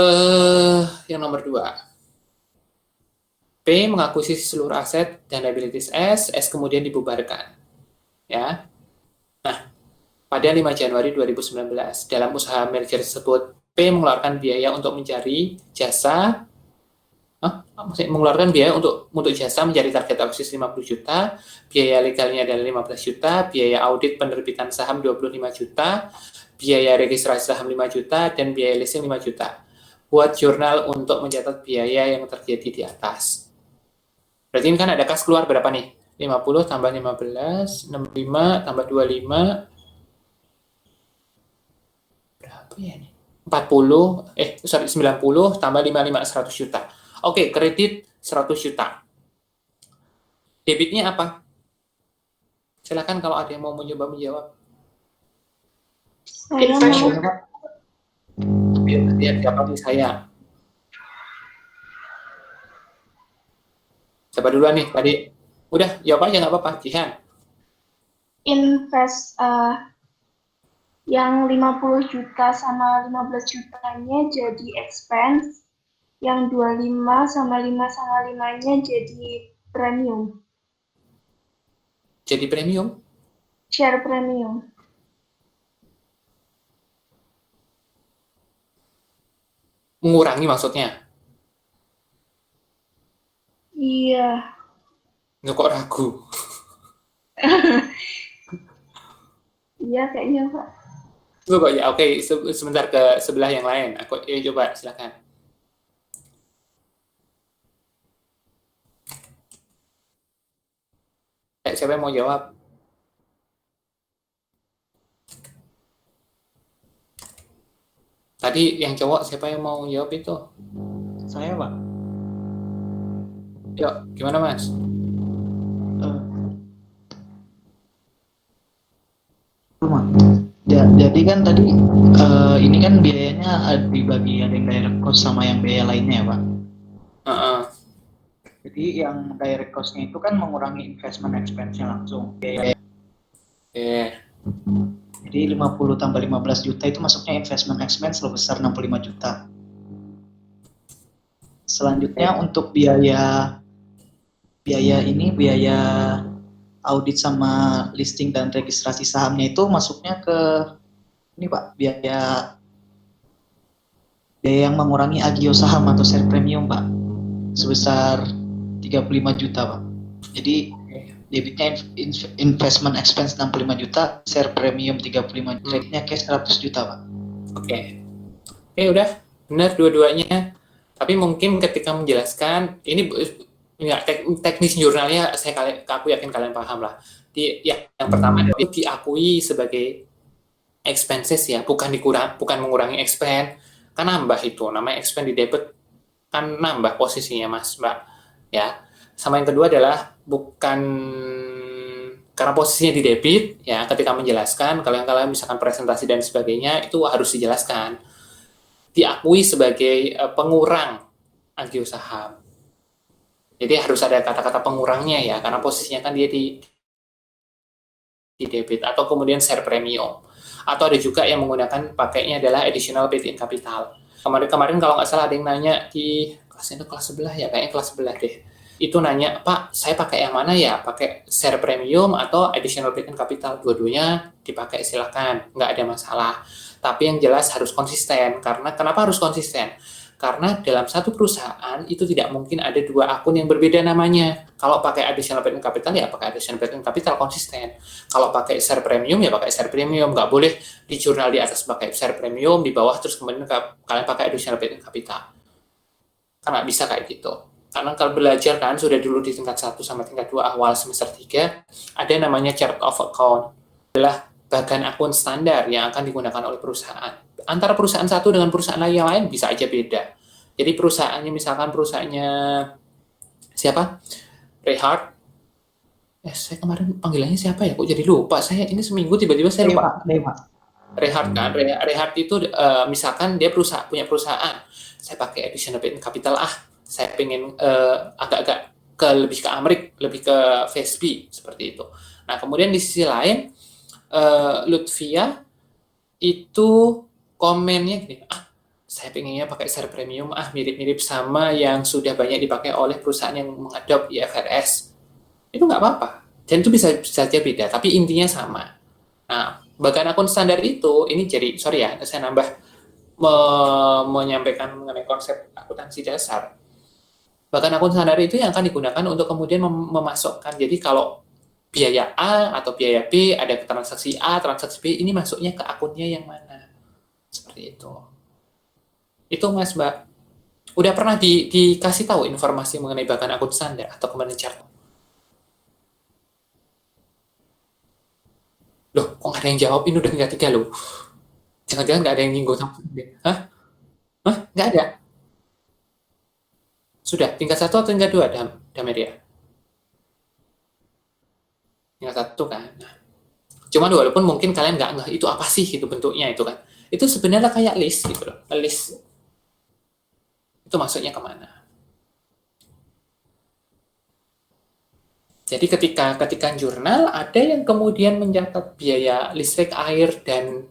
yang nomor 2. P mengakuisisi seluruh aset dan liabilities S kemudian dibubarkan. Ya. Nah, pada 5 Januari 2019 dalam usaha merger tersebut, P mengeluarkan biaya untuk mencari jasa mengeluarkan biaya untuk jasa mencari target akuisisi 50 juta, biaya legalnya adalah 15 juta, biaya audit penerbitan saham 25 juta, biaya registrasi saham 5 juta, dan biaya listing 5 juta. Buat jurnal untuk mencatat biaya yang terjadi di atas. Berarti ini kan ada kas keluar berapa nih? 50 tambah 15, 65 tambah 25, berapa ya ini? 90 tambah 55, 100 juta. Oke, kredit 100 juta. Debitnya apa? Silakan kalau ada yang mau mencoba menjawab. Saya Investment. mau Lihat siapa nih saya. Siapa duluan nih tadi? Udah, jawab aja nggak apa-apa, Jihan. invest Yang 50 juta sama 15 jutanya jadi expense, yang 25 sama 5,5-nya jadi premium, Jadi premium? share premium. Mengurangi maksudnya? Iya. Nggak kok ragu? Iya kayaknya, Pak. Coba ya, oke. Sebentar ke sebelah yang lain. Aku coba, silakan. Siapa yang mau jawab? Tadi yang cowok siapa yang mau jawab itu? Saya, Pak. Yuk, gimana Mas? Jadi kan tadi ini kan biayanya dibagi, ada yang direct cost sama yang biaya lainnya ya Pak. Jadi yang direct cost-nya itu kan mengurangi investment expense-nya langsung. Jadi 50 tambah 15 juta itu masuknya investment expense sebesar 65 juta. Selanjutnya untuk biaya audit sama listing dan registrasi sahamnya itu masuknya ke ini Pak, biaya yang mengurangi agio saham atau share premium Pak, sebesar 35 juta Pak. Jadi debitnya investment expense 65 juta, share premium 35 juta, rate-nya cash 100 juta Pak. Oke, udah benar dua-duanya. Tapi mungkin ketika menjelaskan ini ya, teknis jurnalnya aku yakin kalian paham lah. Yang pertama itu diakui sebagai expenses ya, bukan mengurangi expense, kan nambah itu, namanya expense di debit kan nambah posisinya Mas Mbak ya. Sama yang kedua adalah bukan karena posisinya di debit ya, ketika menjelaskan kalian misalkan presentasi dan sebagainya itu harus dijelaskan diakui sebagai pengurang agio saham. Jadi harus ada kata-kata pengurangnya ya, karena posisinya kan dia di debit atau kemudian share premium. Atau ada juga yang menggunakan pakainya adalah additional paid-in capital. Kemarin kalau nggak salah ada yang nanya di kelas sebelah ya, kayaknya kelas sebelah deh. Itu nanya, Pak, saya pakai yang mana ya? Pakai share premium atau additional paid-in capital? Dua-duanya dipakai silakan, nggak ada masalah. Tapi yang jelas harus konsisten. Karena kenapa harus konsisten? Karena dalam satu perusahaan itu tidak mungkin ada dua akun yang berbeda namanya. Kalau pakai additional paid-in capital ya pakai additional paid-in capital konsisten. Kalau pakai share premium ya pakai share premium. Nggak boleh di jurnal di atas pakai share premium, di bawah terus kemudian kalian pakai additional paid-in capital. Karena bisa kayak gitu. Karena kalau belajar kan sudah dulu di tingkat 1 sama tingkat 2 awal semester 3 ada namanya chart of account. Adalah bagan akun standar yang akan digunakan oleh perusahaan. Antara perusahaan satu dengan perusahaan yang lain bisa aja beda. Jadi perusahaannya misalkan perusahaannya siapa? Rehart. Saya kemarin panggilannya siapa ya? Kok jadi lupa? Saya ini seminggu tiba-tiba saya lupa. Rehart kan? Rehart itu misalkan dia punya perusahaan. Saya pakai additional paid-in capital saya pengen agak-agak lebih ke Amrik, lebih ke FSB seperti itu. Nah, kemudian di sisi lain Lutfia itu komennya gini, saya pengennya pakai share premium, mirip-mirip sama yang sudah banyak dipakai oleh perusahaan yang mengadop IFRS. Itu nggak apa-apa. Dan itu bisa saja beda, tapi intinya sama. Nah, bagan akun standar itu, ini jadi, sorry ya, saya nambah menyampaikan mengenai konsep akuntansi dasar. Bagan akun standar itu yang akan digunakan untuk kemudian memasukkan, jadi kalau biaya A atau biaya B, ada transaksi A, transaksi B, ini masuknya ke akunnya yang mana. Seperti itu. Itu Mas Mbak. Udah pernah dikasih tahu informasi mengenai bagan akun standar atau kemarin chart? Loh, kok nggak ada yang jawab? Ini udah tingkat 3 loh. Jangan-jangan nggak ada yang nyinggung sama Hah? Nggak ada? Sudah, tingkat 1 atau tingkat 2, Dameria? Tingkat 1 kan? Nah, cuman walaupun mungkin kalian nggak ngeh itu apa sih itu bentuknya itu kan. Itu sebenarnya kayak list gitu loh. List. Itu masuknya kemana? Jadi ketika jurnal ada yang kemudian mencatat biaya listrik, air, dan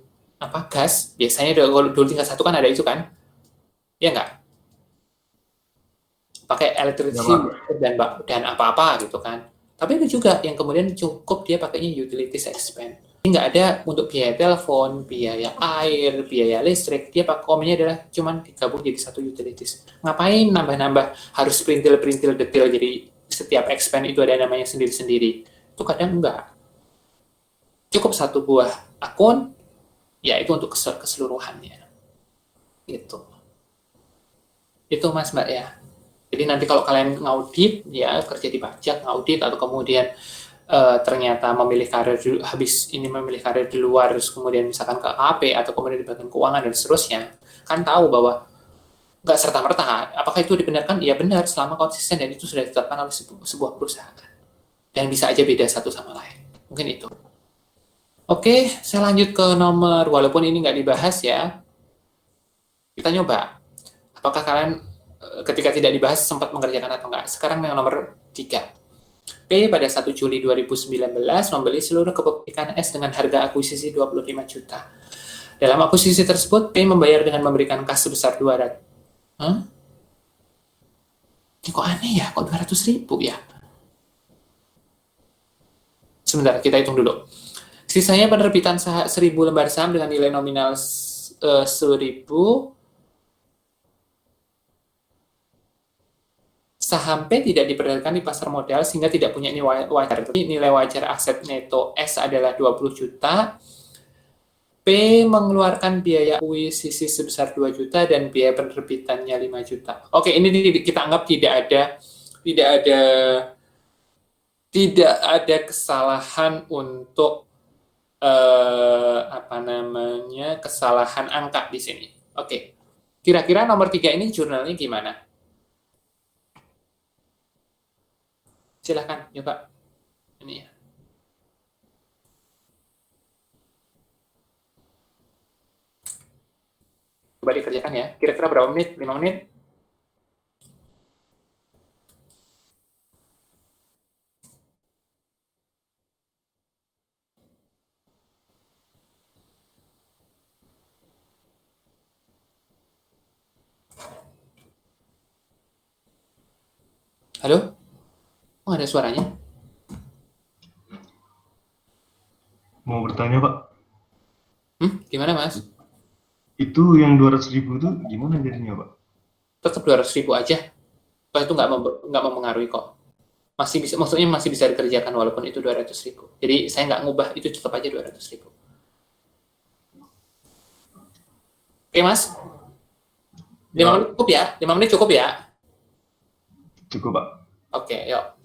gas. Biasanya kalau dulu tingkat 1 kan ada itu kan? Ya nggak? Pakai electricity dan apa-apa gitu kan. Tapi ada juga yang kemudian cukup dia pakainya utilities expense. Nggak ada untuk biaya telepon, biaya air, biaya listrik. Dia komennya adalah cuman digabung jadi satu utilities. Ngapain nambah-nambah harus perintil detail jadi setiap expense itu ada namanya sendiri-sendiri. Itu kadang enggak. Cukup satu buah akun, ya itu untuk keseluruhannya. Gitu. Itu Mas Mbak ya. Jadi nanti kalau kalian ngaudit, ya kerja di pajak, ngaudit, atau kemudian ternyata memilih karir di luar, terus kemudian misalkan ke AP, atau kemudian di bagian keuangan, dan seterusnya, kan tahu bahwa nggak serta-merta, apakah itu dibenarkan? Ya benar, selama konsisten dan itu sudah ditetapkan oleh sebuah perusahaan. Dan bisa aja beda satu sama lain. Mungkin itu. Oke, saya lanjut ke nomor, walaupun ini nggak dibahas ya, kita nyoba. Apakah kalian ketika tidak dibahas sempat mengerjakan atau enggak? Sekarang yang nomor 3. P pada 1 Juli 2019 membeli seluruh kepemilikan S dengan harga akuisisi 25 juta. Dalam akuisisi tersebut, P membayar dengan memberikan kas sebesar 200. Ini kok aneh ya? Kok 200 ribu ya? Sebentar, kita hitung dulu. Sisanya penerbitan 1.000 lembar saham dengan nilai nominal 10.000. Saham P tidak diperdagangkan di pasar modal sehingga tidak punya nilai wajar. Nilai wajar aset neto S adalah 20 juta. P mengeluarkan biaya akuisisi sebesar 2 juta dan biaya penerbitannya 5 juta. Oke, ini kita anggap tidak ada kesalahan untuk kesalahan angka di sini. Oke. Kira-kira nomor 3 ini jurnalnya gimana? Silahkan, coba. Ini ya. Coba dikerjakan ya. Kira-kira berapa menit? 5 menit? Halo? Oh, ada suaranya? Mau bertanya, Pak. Gimana, Mas? Itu yang 200.000 itu gimana jadinya, Pak? Tetap 200.000 aja. Itu nggak mempengaruhi kok. Maksudnya masih bisa dikerjakan walaupun itu 200.000. Jadi saya nggak ngubah, itu tetap aja 200.000. Oke, Mas? 5 menit cukup ya? 5 menit cukup ya? Cukup, Pak. Oke, yuk.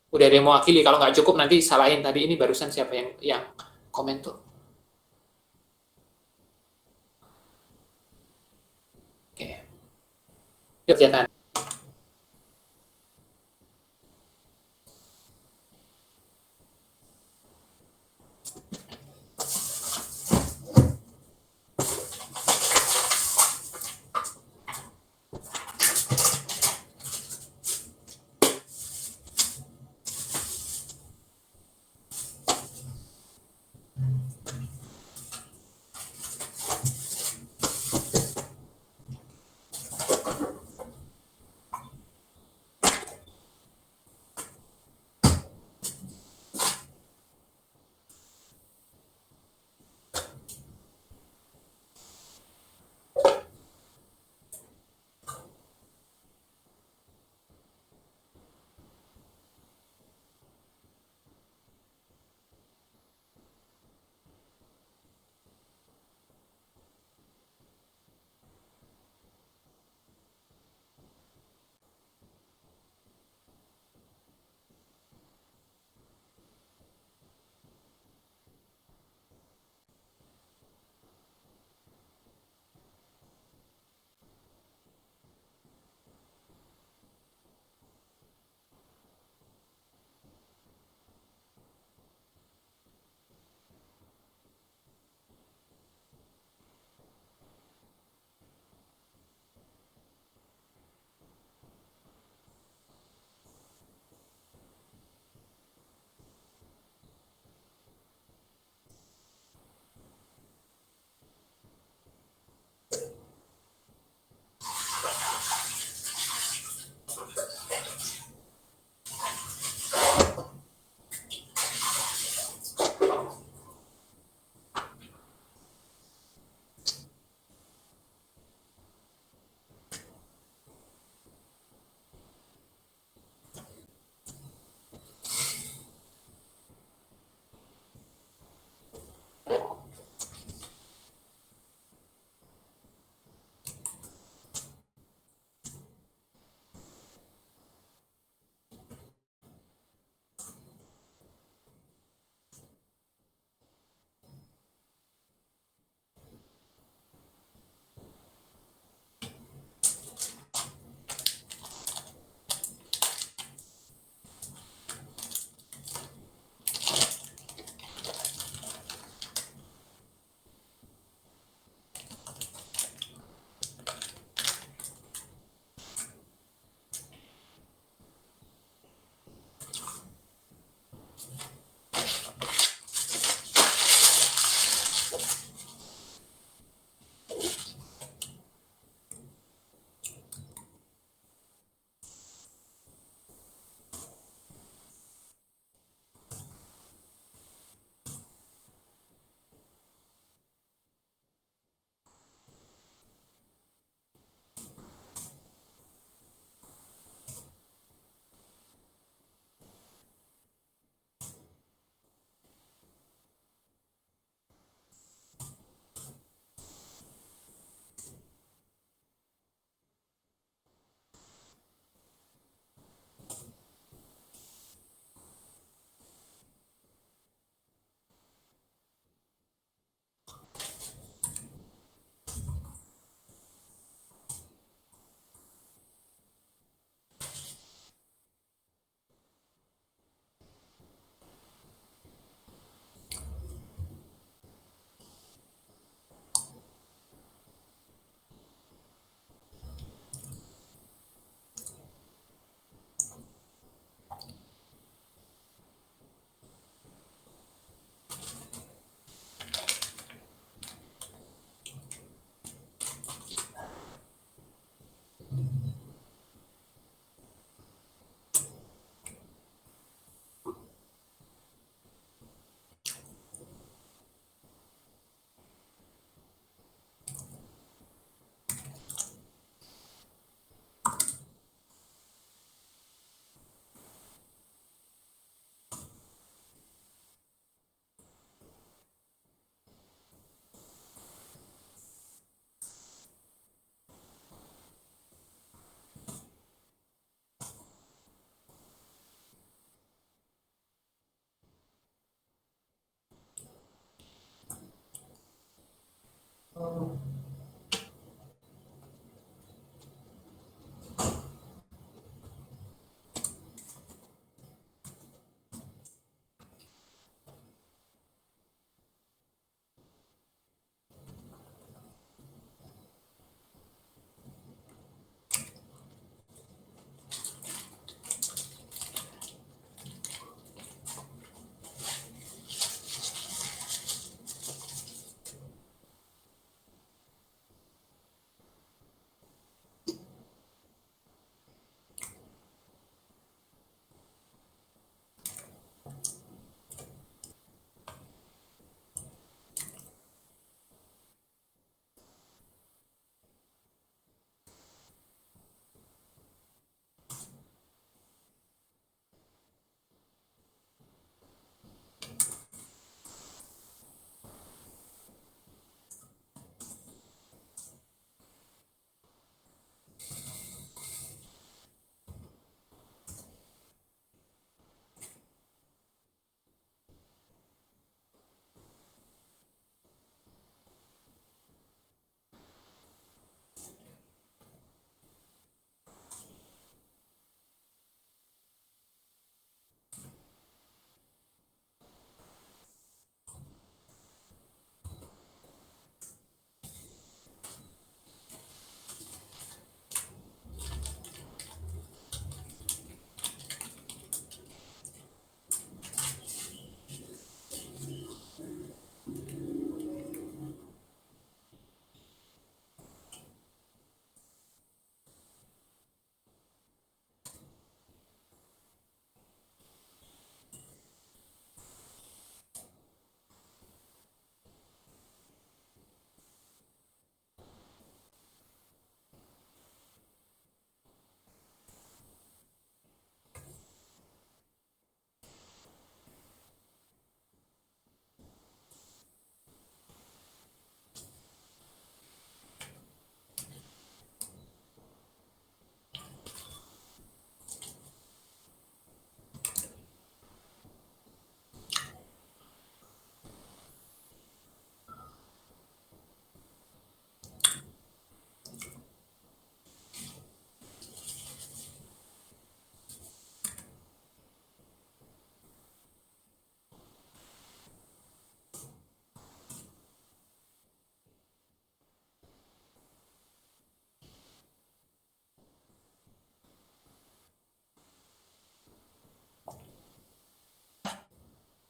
Udah ada yang mewakili. Kalau nggak cukup nanti salahin tadi ini barusan siapa yang komen tuh. Oke. Yuk, kerjakan.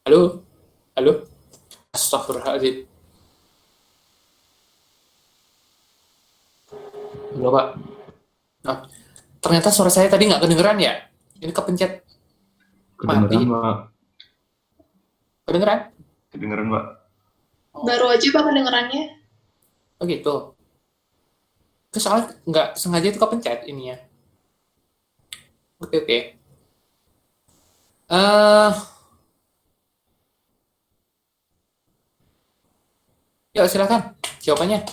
Halo? Halo? Astagfirullahaladzim. Halo, Pak. Nah, ternyata suara saya tadi nggak kedengeran ya? Ini kepencet Kedengeran, mati. Pak. Kedengeran? Kedengeran, Pak. Baru aja Pak kedengerannya. Oh gitu. Terus soalnya nggak sengaja itu kepencet ininya. Oke, oke. Yuk, silakan jawabannya.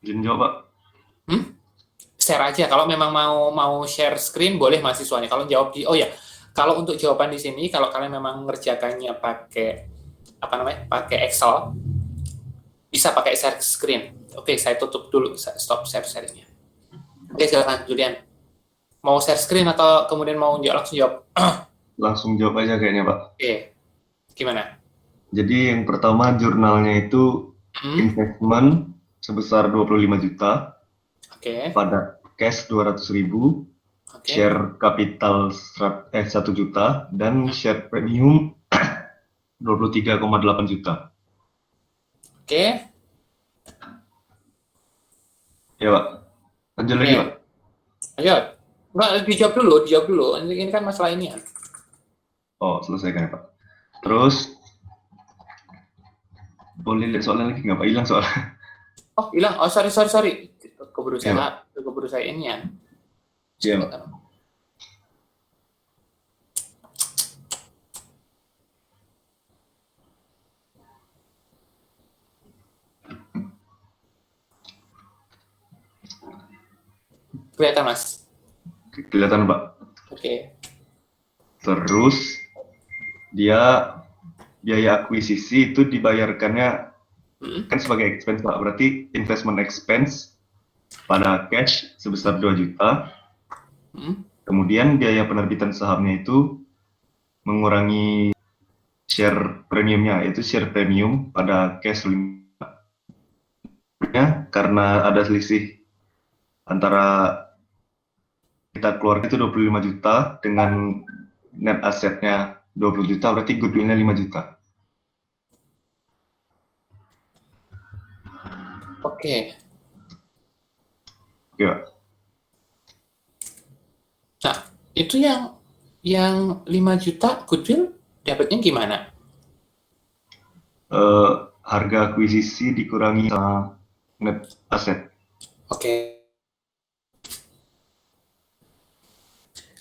Izin jawab, Pak. Share aja. Kalau memang mau share screen boleh mahasiswanya. Kalau jawab di, oh ya, kalau untuk jawaban di sini, kalau kalian memang mengerjakannya pakai pakai Excel, bisa pakai share screen. Oke, saya tutup dulu, stop sharingnya. Oke, silakan Julian. Mau share screen atau kemudian mau langsung jawab? Langsung jawab aja kayaknya, Pak. Oke, gimana? Jadi yang pertama jurnalnya itu investment sebesar 25 juta, Oke, pada cash 200.000, oke, share capital 1 juta, dan share premium 23,8 juta. oke. Ya, Pak. Lanjut lagi, Oke. Pak. Ayo, nggak dijawab dulu. Ini kan masalah ini ya. Oh, selesaikan ya, Pak. Terus, boleh lihat soalnya lagi nggak, Pak? Hilang soalnya. Oh, hilang. Oh, sorry. Keburu Ya, saya ini ya. Iya, Pak. Kelihatan, Mas. Kelihatan, Pak. Oke. Terus, dia biaya akuisisi itu dibayarkannya kan sebagai expense, Pak. Berarti investment expense pada cash sebesar 2 juta. Kemudian biaya penerbitan sahamnya itu mengurangi share premiumnya, yaitu share premium pada cash 5. Karena ada selisih antara kita keluar itu 25 juta dengan net asetnya 20 juta, berarti goodwill-nya 5 juta. Oke. Oke, Pak. Nah, itu yang 5 juta goodwill dapatnya gimana? Harga akuisisi dikurangi sama net aset. Oke.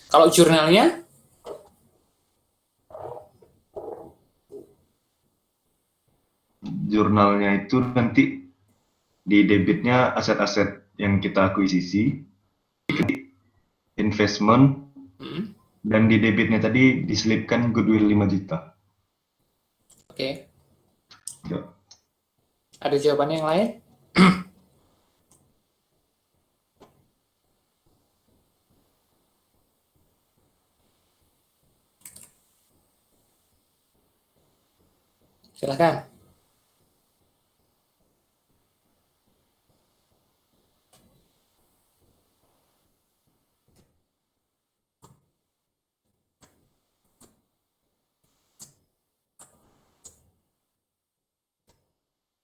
Kalau jurnalnya? Jurnalnya itu nanti di debitnya aset-aset yang kita akuisisi, investment, dan di debitnya tadi diselipkan goodwill 5 juta. Oke. Ya. Ada jawabannya yang lain? Silakan.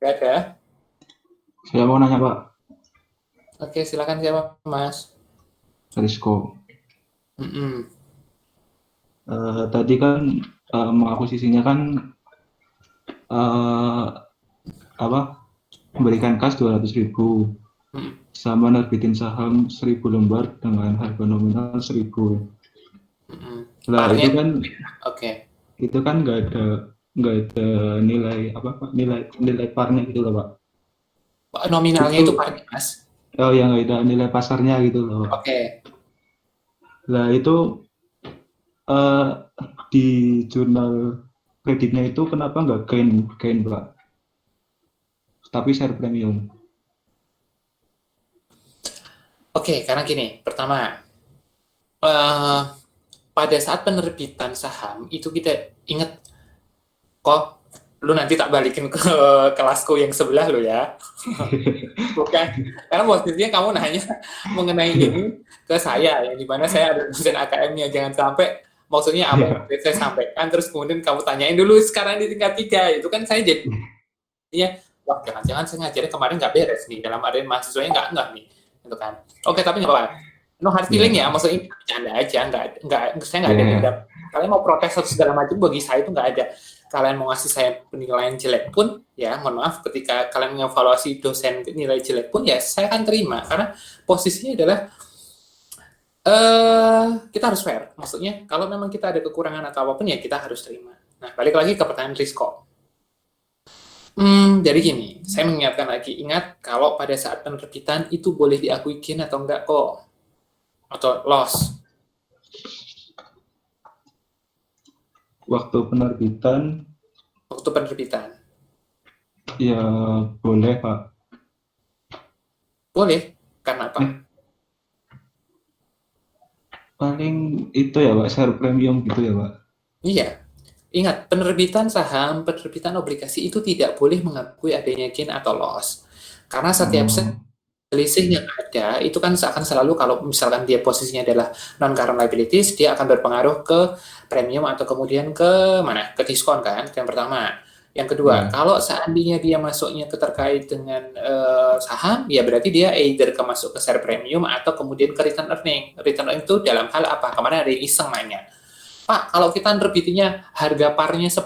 Gak ada? Saya mau nanya, Pak. Oke, silakan siapa, Mas? Rizko. Tadi kan mengakuisisinya kan memberikan kas 200.000 sama nerbitin saham 1.000 lembar dengan harga nominal 1.000. Nah, itu kan itu kan nggak ada nilai nilai parnya gitu loh, Pak. Nominalnya itu parnya, Mas. Oh, yang nggak ada nilai pasarnya gitu loh. Oke. Nah, itu di jurnal kreditnya itu kenapa nggak gain, Pak? Tapi share premium. Oke, karena gini, pertama, pada saat penerbitan saham, itu kita ingat, kok lu nanti tak balikin ke kelasku yang sebelah lo ya. Bukan, karena posisinya kamu nanya mengenai ini ke saya, yang dimana saya ada dosen AKM-nya, jangan sampai maksudnya apa yang saya sampaikan, terus kemudian kamu tanyain dulu sekarang di tingkat 3, itu kan saya jadinya, wah jangan-jangan saya ngajarnya kemarin nggak beres nih, dalam artian mahasiswanya nggak nih, gitu kan. Oke, tapi nggak apa-apa. No hard feeling ya, maksudnya bercanda aja, saya nggak ada dendam. Kalian mau protes atau segala macam, bagi saya itu nggak ada. Kalian mau ngasih saya penilaian jelek pun, ya mohon maaf, ketika kalian mengevaluasi dosen nilai jelek pun, ya saya akan terima, karena posisinya adalah kita harus fair. Maksudnya, kalau memang kita ada kekurangan atau apapun, ya kita harus terima. Nah, balik lagi ke pertanyaan Rizko. Jadi gini, saya mengingatkan lagi, ingat kalau pada saat penerbitan itu boleh diakui kin atau enggak kok, atau loss. Waktu penerbitan ya boleh Pak. Boleh, karena apa? Paling itu ya Pak, share premium gitu ya Pak. Iya, ingat, penerbitan saham, penerbitan obligasi itu tidak boleh mengakui adanya gain atau loss, karena setiap selisih yang ada itu kan akan selalu, kalau misalkan dia posisinya adalah non-current liabilities, dia akan berpengaruh ke premium atau kemudian ke mana? Ke diskon kan, yang pertama. Yang kedua, kalau seandainya dia masuknya ke terkait dengan saham, ya berarti dia either masuk ke share premium atau kemudian ke return earning. Return earning itu dalam hal apa? Kemarin ada yang iseng nanya, Pak, kalau kita nerbitinya harga parnya 10,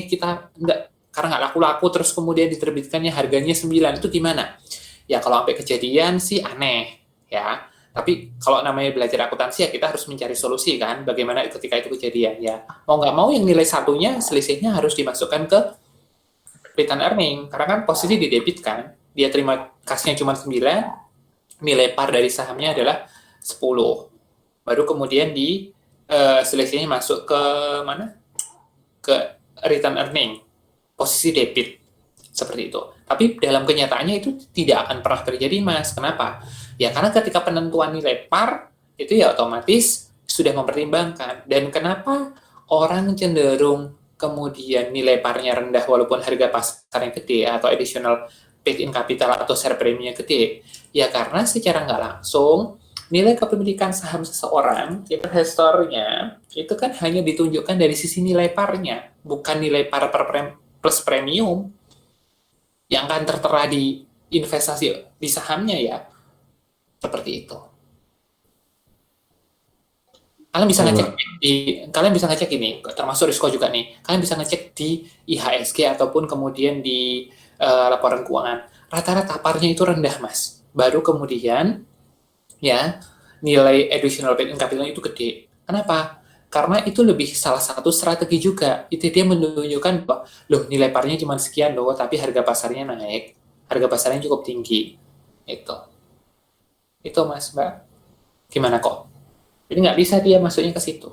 kita enggak, karena nggak laku-laku, terus kemudian diterbitkannya harganya 9, itu gimana? Ya kalau sampai kejadian sih aneh ya, tapi kalau namanya belajar akuntansi ya kita harus mencari solusi kan, bagaimana ketika itu kejadian ya, mau nggak mau yang nilai satunya selisihnya harus dimasukkan ke return earning, karena kan posisi didebitkan, dia terima kasnya cuma 9, nilai par dari sahamnya adalah 10, baru kemudian di selisihnya masuk ke mana, ke return earning, posisi debit seperti itu. Tapi dalam kenyataannya itu tidak akan pernah terjadi, Mas. Kenapa? Ya karena ketika penentuan nilai par itu ya otomatis sudah mempertimbangkan. Dan kenapa orang cenderung kemudian nilai parnya rendah walaupun harga pasarnya gede atau additional paid in capital atau share premiumnya gede? Ya karena secara nggak langsung nilai kepemilikan saham seseorang, investornya, itu kan hanya ditunjukkan dari sisi nilai parnya, bukan nilai par plus premium yang akan tertera di investasi di sahamnya ya. Seperti itu. Kalian bisa ngecek ini, termasuk Rizko juga nih. Kalian bisa ngecek di IHSG ataupun kemudian di laporan keuangan. Rata-rata parnya itu rendah, Mas. Baru kemudian ya nilai additional paid in capital itu gede. Kenapa? Karena itu lebih salah satu strategi juga. Itu dia menunjukkan bahwa, loh nilai parnya cuma sekian loh, tapi harga pasarnya naik. Harga pasarnya cukup tinggi. Itu Mas, Mbak. Gimana kok? Jadi nggak bisa dia masuknya ke situ.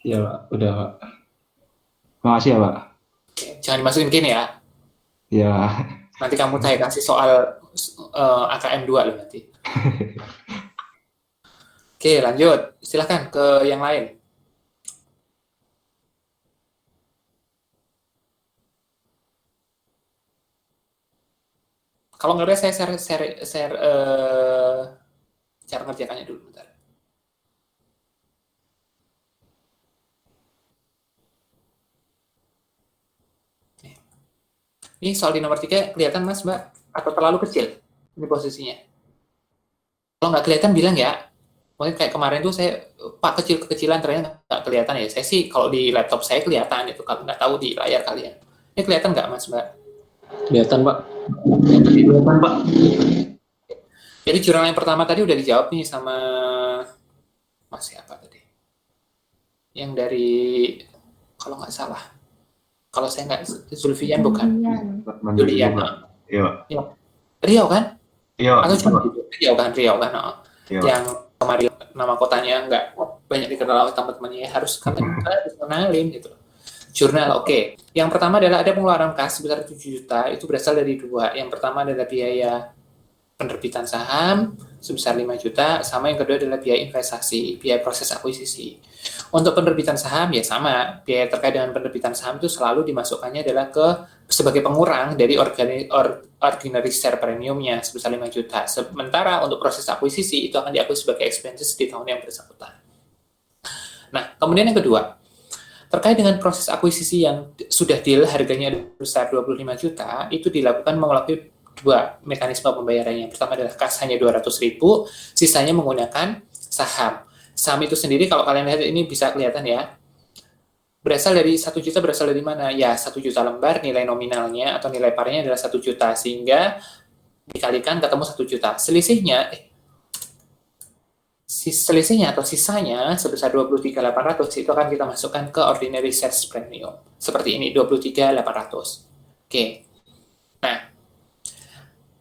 Iya Pak, udah Pak. Makasih ya Pak. Oke, jangan dimasukin gini ya. Iya. Nanti kamu saya kasih soal AKM 2 loh nanti. Oke, lanjut. Silahkan ke yang lain. Kalau nggak ada, saya share cara ngerjakannya dulu. Bentar. Ini soal di nomor 3 kelihatan Mas, Mbak? Atau terlalu kecil ini posisinya? Kalau nggak kelihatan bilang ya. Mungkin kayak kemarin tuh saya, Pak kecilan ternyata nggak kelihatan ya. Saya sih kalau di laptop saya kelihatan itu, kalau nggak tahu di layar kalian. Ini kelihatan nggak Mas, Mbak? Kelihatan, Pak. Kelihatan, Pak. Jadi jurnal yang pertama tadi udah dijawab nih sama Mas siapa tadi? Yang dari, kalau nggak salah. Kalau saya nggak, Zulfian bukan? Julian. Iya. Riau kan? Iya. Atau cuma Riau kan? Oh. Iya. Yang kemarin nama kotanya nggak banyak dikenal oleh teman-temannya, harus kenalin gitu. Jurnal, oke. Yang pertama adalah ada pengeluaran kas sebesar 7 juta, itu berasal dari 2. Yang pertama adalah biaya penerbitan saham sebesar 5 juta, sama yang kedua adalah biaya investasi, biaya proses akuisisi. Untuk penerbitan saham ya sama, biaya terkait dengan penerbitan saham itu selalu dimasukkannya adalah sebagai pengurang dari ordinary share premiumnya sebesar 5 juta. Sementara untuk proses akuisisi itu akan diakui sebagai expenses di tahun yang bersangkutan. Nah, kemudian yang kedua, terkait dengan proses akuisisi yang sudah deal harganya besar 25 juta, itu dilakukan melalui dua mekanisme pembayarannya. Pertama adalah kas hanya 200.000, sisanya menggunakan saham. Saham itu sendiri kalau kalian lihat ini bisa kelihatan ya. Berasal dari 1 juta, berasal dari mana? Ya, 1 juta lembar nilai nominalnya atau nilai parnya adalah 1 juta, sehingga dikalikan ketemu 1 juta. Selisihnya atau sisanya sebesar 23.800 itu akan kita masukkan ke ordinary shares premium. Seperti ini, 23.800. Oke. Nah,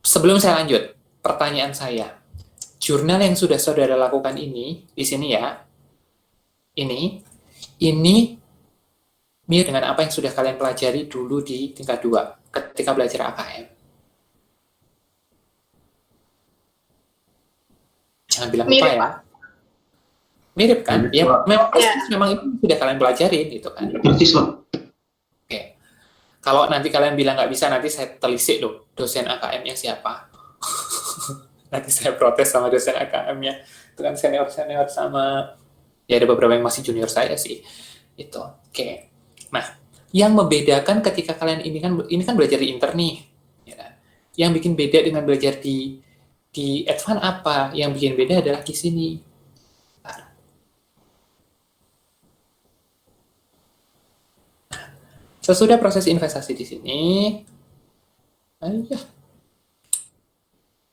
sebelum saya lanjut, pertanyaan saya. Jurnal yang sudah saudara lakukan ini, di sini ya, ini mirip dengan apa yang sudah kalian pelajari dulu di tingkat 2, ketika belajar AKM. Jangan bilang lupa ya. Mirip kan? Ya, memang itu sudah kalian pelajarin gitu kan. Persis, Pak. Oke. Kalau nanti kalian bilang nggak bisa, nanti saya telisik loh dosen AKM-nya siapa. Nanti saya protes sama dosen AKM-nya. Itu kan senior-senior sama, ya ada beberapa yang masih junior saya sih. Itu. Oke. Nah, yang membedakan ketika kalian ini kan belajar di intern nih. Ya kan? Yang bikin beda dengan belajar di advance apa? Yang bikin beda adalah di sini. Sesudah proses investasi di sini,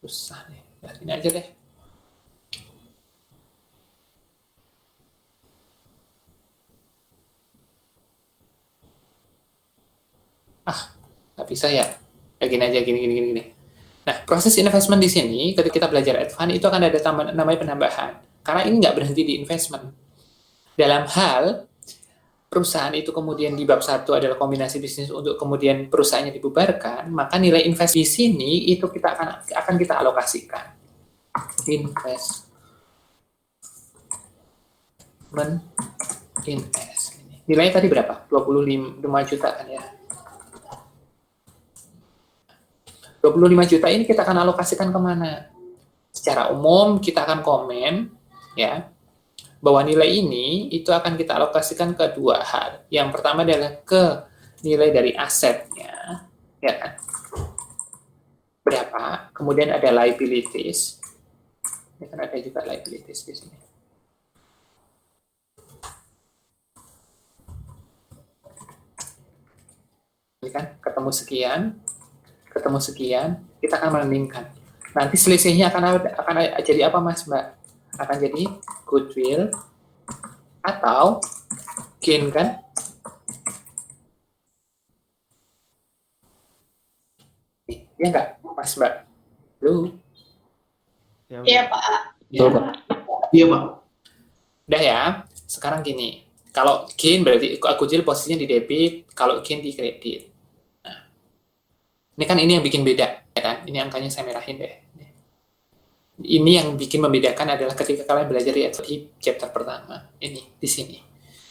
susah nih, ini aja deh. Nggak bisa ya? Gini aja, gini. Nah, proses investment di sini, ketika kita belajar advance, itu akan ada namanya penambahan. Karena ini nggak berhenti di investment. Dalam hal perusahaan itu kemudian di bab 1 adalah kombinasi bisnis untuk kemudian perusahaannya dibubarkan, maka nilai investasi di sini itu kita akan kita alokasikan. Investment. Nilainya tadi berapa? 25 juta kan ya? 25 juta ini kita akan alokasikan kemana? Secara umum kita akan komen ya, bahwa nilai ini itu akan kita alokasikan ke dua hal. Yang pertama adalah ke nilai dari asetnya, ya kan? Berapa? Kemudian ada liabilities. Ini kan ada juga liabilities di sini. Ini kan ketemu sekian, kita akan membandingkan. Nanti selisihnya akan jadi apa, Mas, Mbak? Akan jadi goodwill atau gain kan? Iya nggak, Mas, Mbak? Halo? Iya, Pak. Iya, Pak. Udah ya, sekarang gini. Kalau gain berarti goodwill posisinya di debit, kalau gain di kredit. Nah, ini yang bikin beda, ya kan? Ini angkanya saya merahin deh. Ini yang bikin membedakan adalah ketika kalian belajar di chapter pertama, ini, di sini.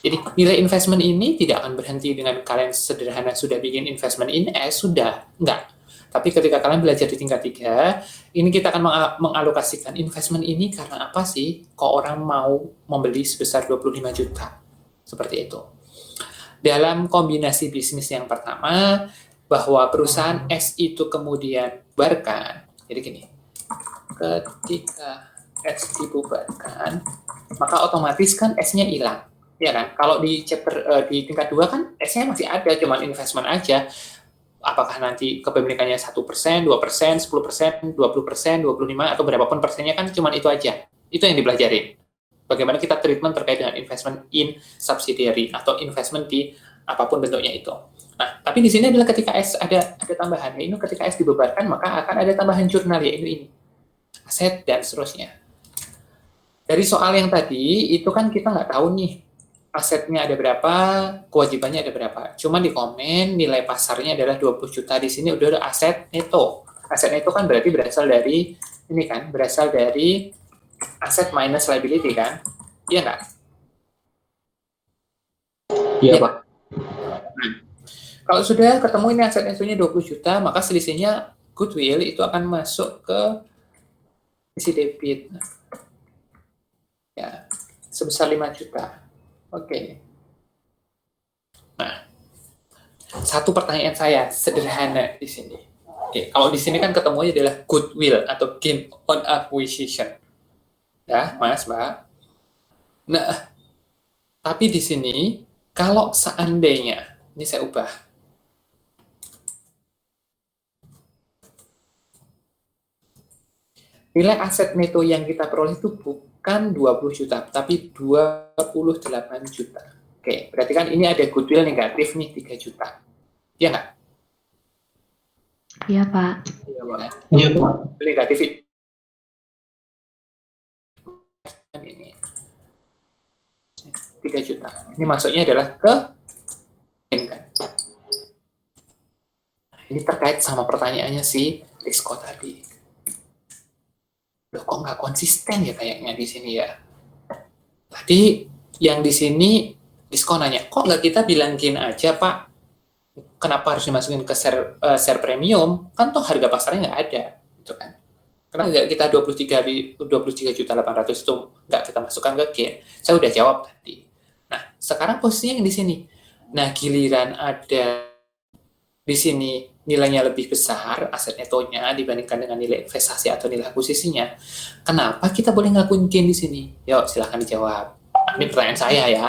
Jadi, nilai investment ini tidak akan berhenti dengan kalian sederhana sudah bikin investment in sudah. Enggak. Tapi ketika kalian belajar di tingkat 3, ini kita akan mengalokasikan investment ini karena apa sih? Kok orang mau membeli sebesar 25 juta? Seperti itu. Dalam kombinasi bisnis yang pertama, bahwa perusahaan S itu kemudian bubarkan. Jadi gini, ketika S dibubarkan, maka otomatis kan S-nya hilang, ya kan? Kalau di chapter di tingkat 2 kan S-nya masih ada, cuman investment aja. Apakah nanti kepemilikannya 1%, 2%, 10%, 20%, 25%, atau berapapun persennya kan cuman itu aja. Itu yang dipelajarin. Bagaimana kita treatment terkait dengan investment in subsidiary atau investment di apapun bentuknya itu. Nah, tapi di sini adalah ketika S ada tambahan, yaitu ketika S dibubarkan maka akan ada tambahan jurnal, yaitu ini. Aset dan seterusnya. Dari soal yang tadi, itu kan kita nggak tahu nih, asetnya ada berapa, kewajibannya ada berapa. Cuma di komen, nilai pasarnya adalah 20 juta. Di sini udah ada aset neto. Aset neto kan berarti berasal dari ini kan berasal dari aset minus liability kan? Iya nggak? Iya, Ya. Pak. Kalau sudah ketemu ini aset nettonya 20 juta, maka selisihnya goodwill itu akan masuk ke sisi debit. Ya, sebesar 5 juta. Oke. Nah, satu pertanyaan saya sederhana di sini. Oke, kalau di sini kan ketemunya adalah goodwill atau gain on acquisition. Ya, Mas, Mbak. Nah, tapi di sini kalau seandainya, ini saya ubah. Nilai aset neto yang kita peroleh itu bukan 20 juta, tapi 28 juta. Oke, berarti kan ini ada goodwill negatif nih 3 juta. Iya nggak? Iya, Pak. Iya, Pak. Iya, Pak. Negatif ini 3 juta. Ini masuknya adalah ke kan? Ini terkait sama pertanyaannya si Rizko tadi. Loh, kok nggak konsisten ya kayaknya di sini ya? Tadi yang di sini Rizko nanya, kok nggak kita bilang gain aja, Pak? Kenapa harus dimasukin ke share premium? Kan toh harga pasarnya nggak ada, gitu kan? Kenapa nggak kita 23 juta 800 itu nggak kita masukkan ke gain? Saya udah jawab tadi. Nah, sekarang posisinya yang di sini. Nah, giliran ada di sini nilainya lebih besar aset netonya dibandingkan dengan nilai investasi atau nilai akuisisinya. Kenapa kita boleh ngelakuin gain di sini? Yuk, silahkan dijawab. Ini pertanyaan saya ya.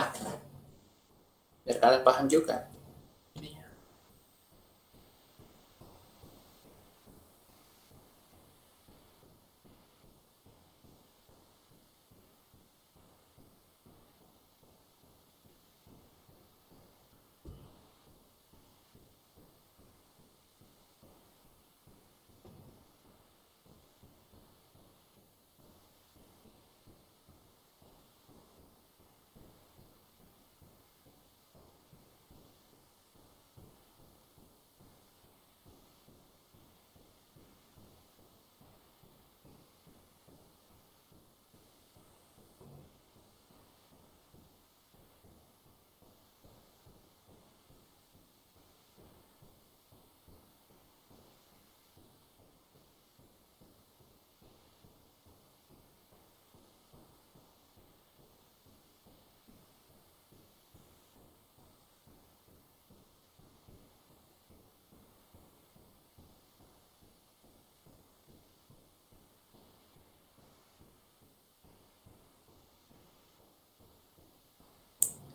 Biar kalian paham juga.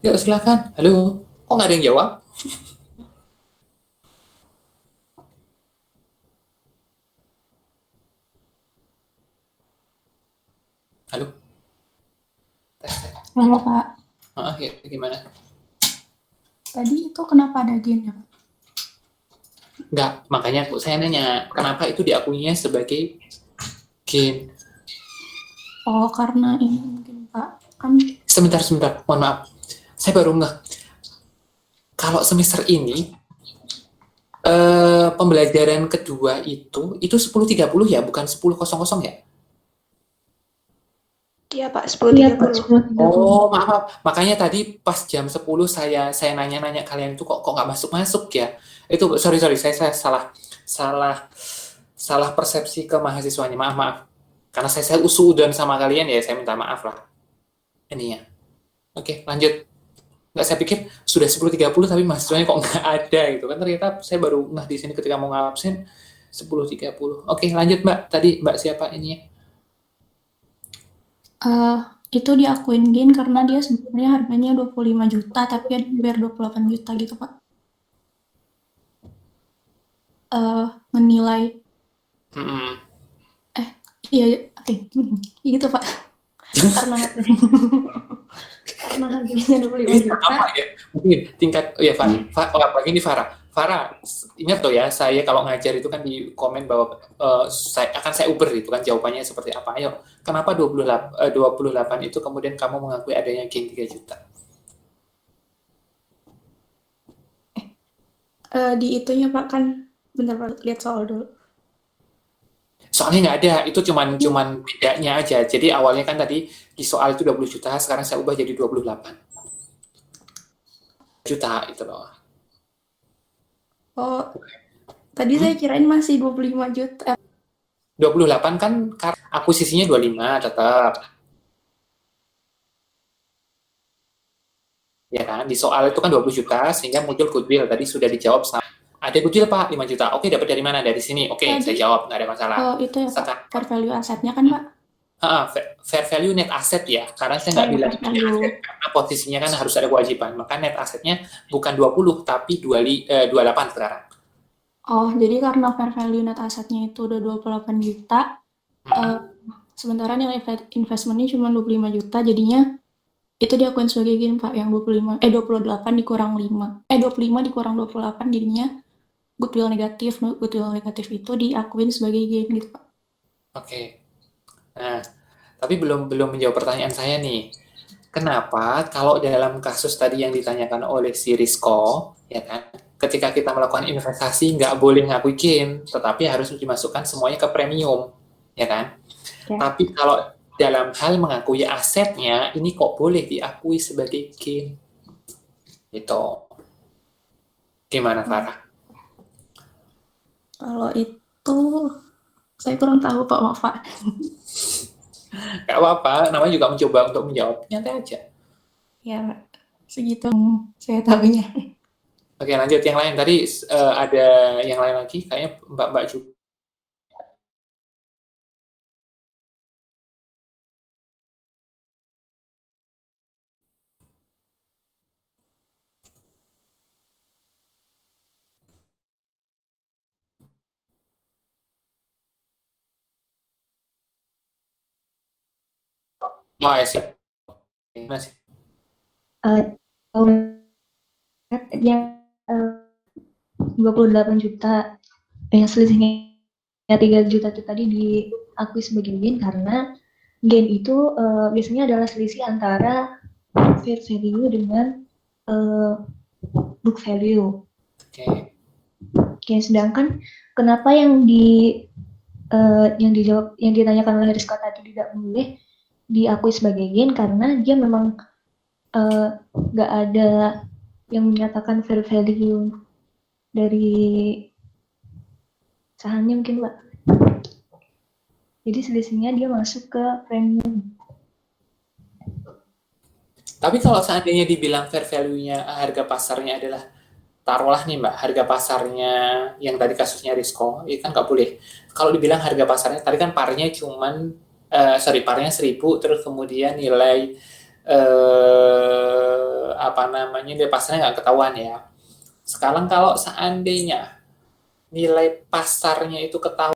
Yuk, silakan. Halo, kok nggak ada yang jawab? Halo? Halo Pak, Ya, gimana? tadi itu kenapa ada gain-nya Pak? Enggak, makanya saya nanya, kenapa itu diakuinya sebagai gain? Oh karena ini mungkin Pak, kan Sebentar, mohon maaf. Saya baru ngeh. Kalau semester ini, pembelajaran kedua itu 10.30 ya, bukan 10.00 ya? Iya Pak, iya Pak 10.30. 10.30. Oh, maaf. Makanya tadi pas jam 10 saya nanya-nanya kalian itu kok nggak masuk-masuk ya. Itu sorry saya salah persepsi ke mahasiswanya. Maaf. Karena saya usudan sama kalian ya, saya minta maaf lah. Ini ya. Oke, lanjut. Nggak, saya pikir sudah 10.30 tapi mahasiswanya kok nggak ada gitu kan. Ternyata saya baru di sini ketika mau ngabsen 10.30. Oke, lanjut Mbak. Tadi Mbak siapa ini ya? Itu diakuin gain karena dia sebenarnya harganya 25 juta tapi dia bayar 28 juta gitu Pak. Menilai iya oke gitu Pak. Karena harganya 25 juta. Apa ya? Mungkin tingkat ya apalagi ini Farah, ingat tuh ya, saya kalau ngajar itu kan di komen bahwa saya uber itu kan jawabannya seperti apa. Ayo, kenapa 28 itu kemudian kamu mengakui adanya gain 3 juta? Di itunya Pak kan, bentar Pak, lihat soal dulu. Soalnya nggak ada, itu cuman bedanya aja. Jadi awalnya kan tadi di soal itu 20 juta, sekarang saya ubah jadi 28 juta itu loh. Oh, tadi saya kirain masih 25 juta. 28 kan akuisisinya 25 tetap. Ya kan, di soal itu kan 20 juta sehingga muncul goodwill. Tadi sudah dijawab sama ada goodwill Pak 5 juta. Oke, dapat dari mana? Dari sini. Oke, saya jawab, nggak ada masalah. Oh, itu ya Pak, fair value asetnya kan Pak? Fair value net asset ya, karena saya nggak bilang aset, karena posisinya kan harus ada kewajiban. Maka net asetnya bukan 20 tapi 28 sekarang. Oh, jadi karena fair value net asetnya itu udah 28 juta, sementara nilai investmentnya cuma 25 juta, jadinya itu diakuin sebagai gain Pak, yang 28 dikurang 5. 25 dikurang 28 jadinya goodwill negatif itu diakuin sebagai gain gitu Pak. Oke. Nah, tapi belum menjawab pertanyaan saya nih. Kenapa kalau dalam kasus tadi yang ditanyakan oleh si Rizko, ya kan, ketika kita melakukan investasi nggak boleh ngakui gain, tetapi harus dimasukkan semuanya ke premium, ya kan? Ya. Tapi kalau dalam hal mengakui asetnya, ini kok boleh diakui sebagai gain? Itu. Gimana, Farah? Kalau itu saya kurang tahu Pak, maaf Pak. Gak apa-apa, namanya juga mencoba untuk menjawab, nyantai aja. Ya, segitu saya tahunya. Oke, lanjut yang lain. Tadi ada yang lain lagi, kayaknya Mbak juga. Oh, ya sih. Masih. Yang 28 juta yang selisihnya 3 juta itu tadi diakui sebagai gain karena gain itu biasanya adalah selisih antara fair value dengan book value. Oke, sedangkan kenapa yang ditanyakan oleh Rizko tadi tidak boleh diakui sebagai gain karena dia memang nggak ada yang menyatakan fair value dari sahamnya mungkin Pak. Jadi selisihnya dia masuk ke premium. Tapi kalau seandainya dibilang fair value-nya harga pasarnya adalah, taruhlah nih Mbak, harga pasarnya yang tadi kasusnya Rizko, itu kan nggak boleh. Kalau dibilang harga pasarnya, tadi kan parnya cuman, parnya 1.000, terus kemudian nilai nilai pasarnya nggak ketahuan ya. Sekarang kalau seandainya nilai pasarnya itu ketahuan